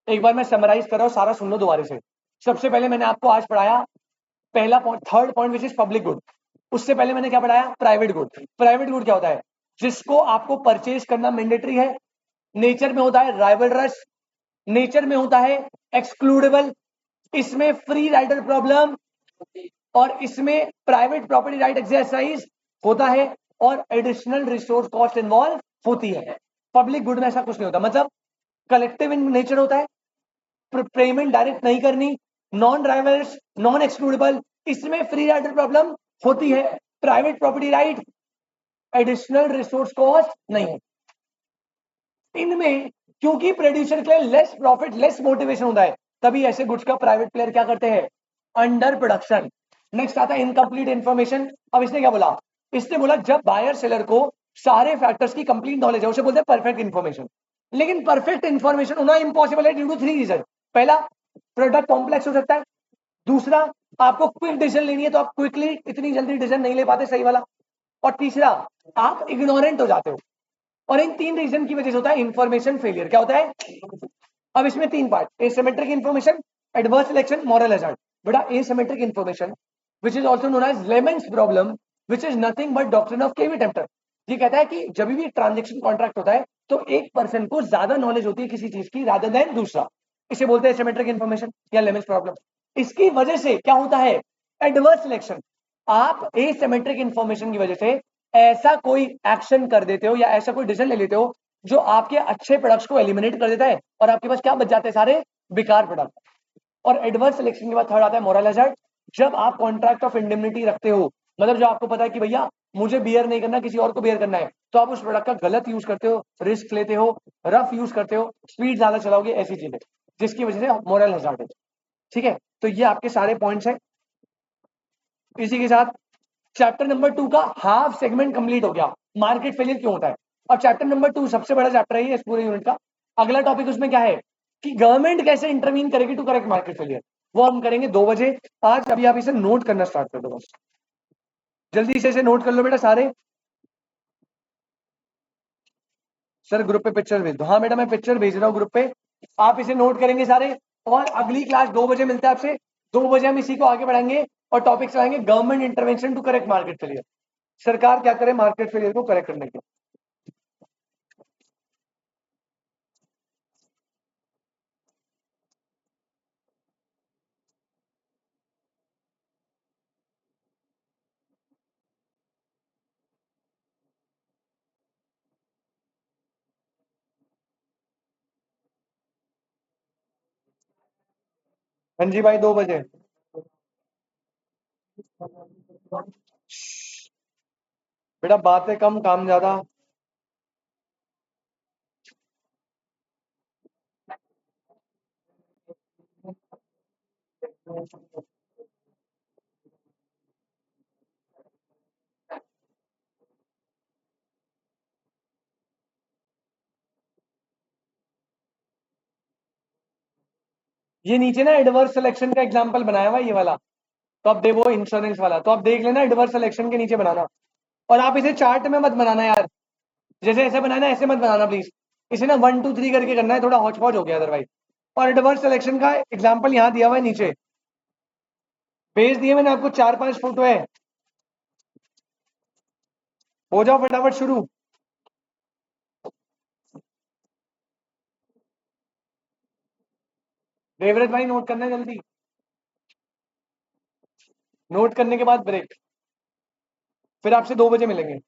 एक बार मैं समराइज कर रहा हूं, सारा सुन लो दोबारा से. सबसे पहले मैंने आपको आज पढ़ाया पहला point, third point which is public good. उससे पहले मैंने क्या पढ़ाया, प्राइवेट गुड. प्राइवेट गुड क्या होता है, जिसको आपको परचेज करना मैंडेटरी है, नेचर में होता है राइवलरस, नेचर में होता है एक्सक्लूडेबल, इसमें फ्री राइडर प्रॉब्लम, और इसमें प्राइवेट प्रॉपर्टी राइट एक्सरसाइज होता है, और एडिशनल रिसोर्स कॉस्ट इन्वॉल्व होती है. पब्लिक गुड में ऐसा कुछ नहीं होता, मतलब कलेक्टिव इन नेचर होता है, पेमेंट डायरेक्ट नहीं करनी, नॉन ड्राइवर्स, नॉन एक्सक्लूडेबल, इसमें फ्री राइडर प्रॉब्लम होती है, private property right, additional resource cost नहीं है. इनमें क्योंकि प्रोड्यूसर के लिए लेस प्रॉफिट, लेस मोटिवेशन होता है, तभी ऐसे गुड्स का प्राइवेट प्लेयर क्या करते हैं, अंडर प्रोडक्शन. नेक्स्ट आता है इनकम्प्लीट इंफॉर्मेशन. अब इसने क्या बोला, इसने बोला जब बायर सेलर को सारे फैक्टर्स की कंप्लीट नॉलेज है, उसे बोलते हैं परफेक्ट इंफॉर्मेशन. लेकिन परफेक्ट इंफॉर्मेशन होना इंपॉसिबल है ड्यू टू 3 रीजन. पहला, प्रोडक्ट कॉम्प्लेक्स हो सकता है. दूसरा, आपको क्विक डिसीजन लेनी है, तो आप क्विकली इतनी जल्दी डिसीजन नहीं ले पाते सही वाला. और तीसरा, आप इग्नोरेंट हो जाते हो. और इन 3 रीजन की वजह से होता है इंफॉर्मेशन फेलियर. क्या होता है? अब इसमें 3 part, asymmetric information, adverse selection, moral hazard. बेटा asymmetric information which is also known as lemons problem, which is nothing but doctrine of caveat emptor. ये कहता है कि जब भी ट्रांजेक्शन कॉन्ट्रैक्ट होता है, तो एक पर्सन को ज्यादा नॉलेज होती है किसी चीज की रादर देन दूसरा. इसे बोलते हैं एसिमेट्रिक इंफॉर्मेशन या लेमन्स प्रॉब्लम. इसकी वजह से क्या होता है, एडवर्स सिलेक्शन. आप एसिमेट्रिक इंफॉर्मेशन की वजह से ऐसा कोई एक्शन कर देते हो या ऐसा कोई डिसीजन ले लेते हो जो आपके अच्छे प्रोडक्ट्स को एलिमिनेट कर देता है, और आपके पास क्या बच जाते हैं, सारे बेकार प्रोडक्ट. और एडवर्स सिलेक्शन के बाद थर्ड आता है मॉरल हैजार्ड. जब आप कॉन्ट्रैक्ट ऑफ इंडेमनिटी रखते हो, मतलब जो आपको पता है कि भैया मुझे बियर नहीं करना, किसी और को बियर करना है, तो आप उस प्रोडक्ट का गलत यूज करते हो, रिस्क लेते हो, रफ यूज करते हो, स्पीड ज्यादा चलाओगे, ऐसी चीजें जिसकी वजह से मॉरल हैजार्ड है. ठीक है, तो ये आपके सारे पॉइंट्स हैं. इसी के साथ चैप्टर नंबर 2 का हाफ सेगमेंट कंप्लीट हो गया. मार्केट फेलियर क्यों होता है. अब चैप्टर नंबर 2 सबसे बड़ा चैप्टर है ये इस पूरे यूनिट का. अगला टॉपिक उसमें क्या है कि गवर्नमेंट कैसे इंटरवीन करेगी टू करेक्ट मार्केट फेलियर, वो हम करेंगे 2 बजे आज. अभी आप इसे नोट करना स्टार्ट कर दो, बस जल्दी से इसे नोट कर लो बेटा सारे. सर ग्रुप पे पिक्चर भेज दो. हाँ बेटा मैं पिक्चर भेज रहा हूँ ग्रुप पे, आप इसे नोट करेंगे सारे. और अगली क्लास 2 बजे मिलता है आपसे. 2 बजे हम इसी को आगे बढ़ाएंगे और टॉपिक चलाएंगे government intervention to correct market failure. सरकार क्या करे मार्केट फेलियर को करेक्ट करने के. हाँ जी भाई 2 बजे. बेटा बातें कम काम ज्यादा. ये नीचे ना एडवर्स सिलेक्शन का एग्जांपल बनाया हुआ ये वाला, तो आप देखो इंश्योरेंस वाला, तो आप देख लेना एडवर्स सिलेक्शन के नीचे बनाना. और आप इसे चार्ट में मत बनाना यार, जैसे ऐसे बनाना ऐसे मत बनाना प्लीज. इसे ना 1 2 3 करके करना है, थोड़ा हौच पौच हो गया अदरवाइज. और एडवर्स सिलेक्शन का एग्जाम्पल यहाँ दिया हुआ है, नीचे भेज दिए मैंने आपको, 4 5 फोटो है. हो जाओ फटाफट शुरू. देवव्रत भाई नोट करना है जल्दी. नोट करने के बाद ब्रेक, फिर आपसे 2 बजे मिलेंगे।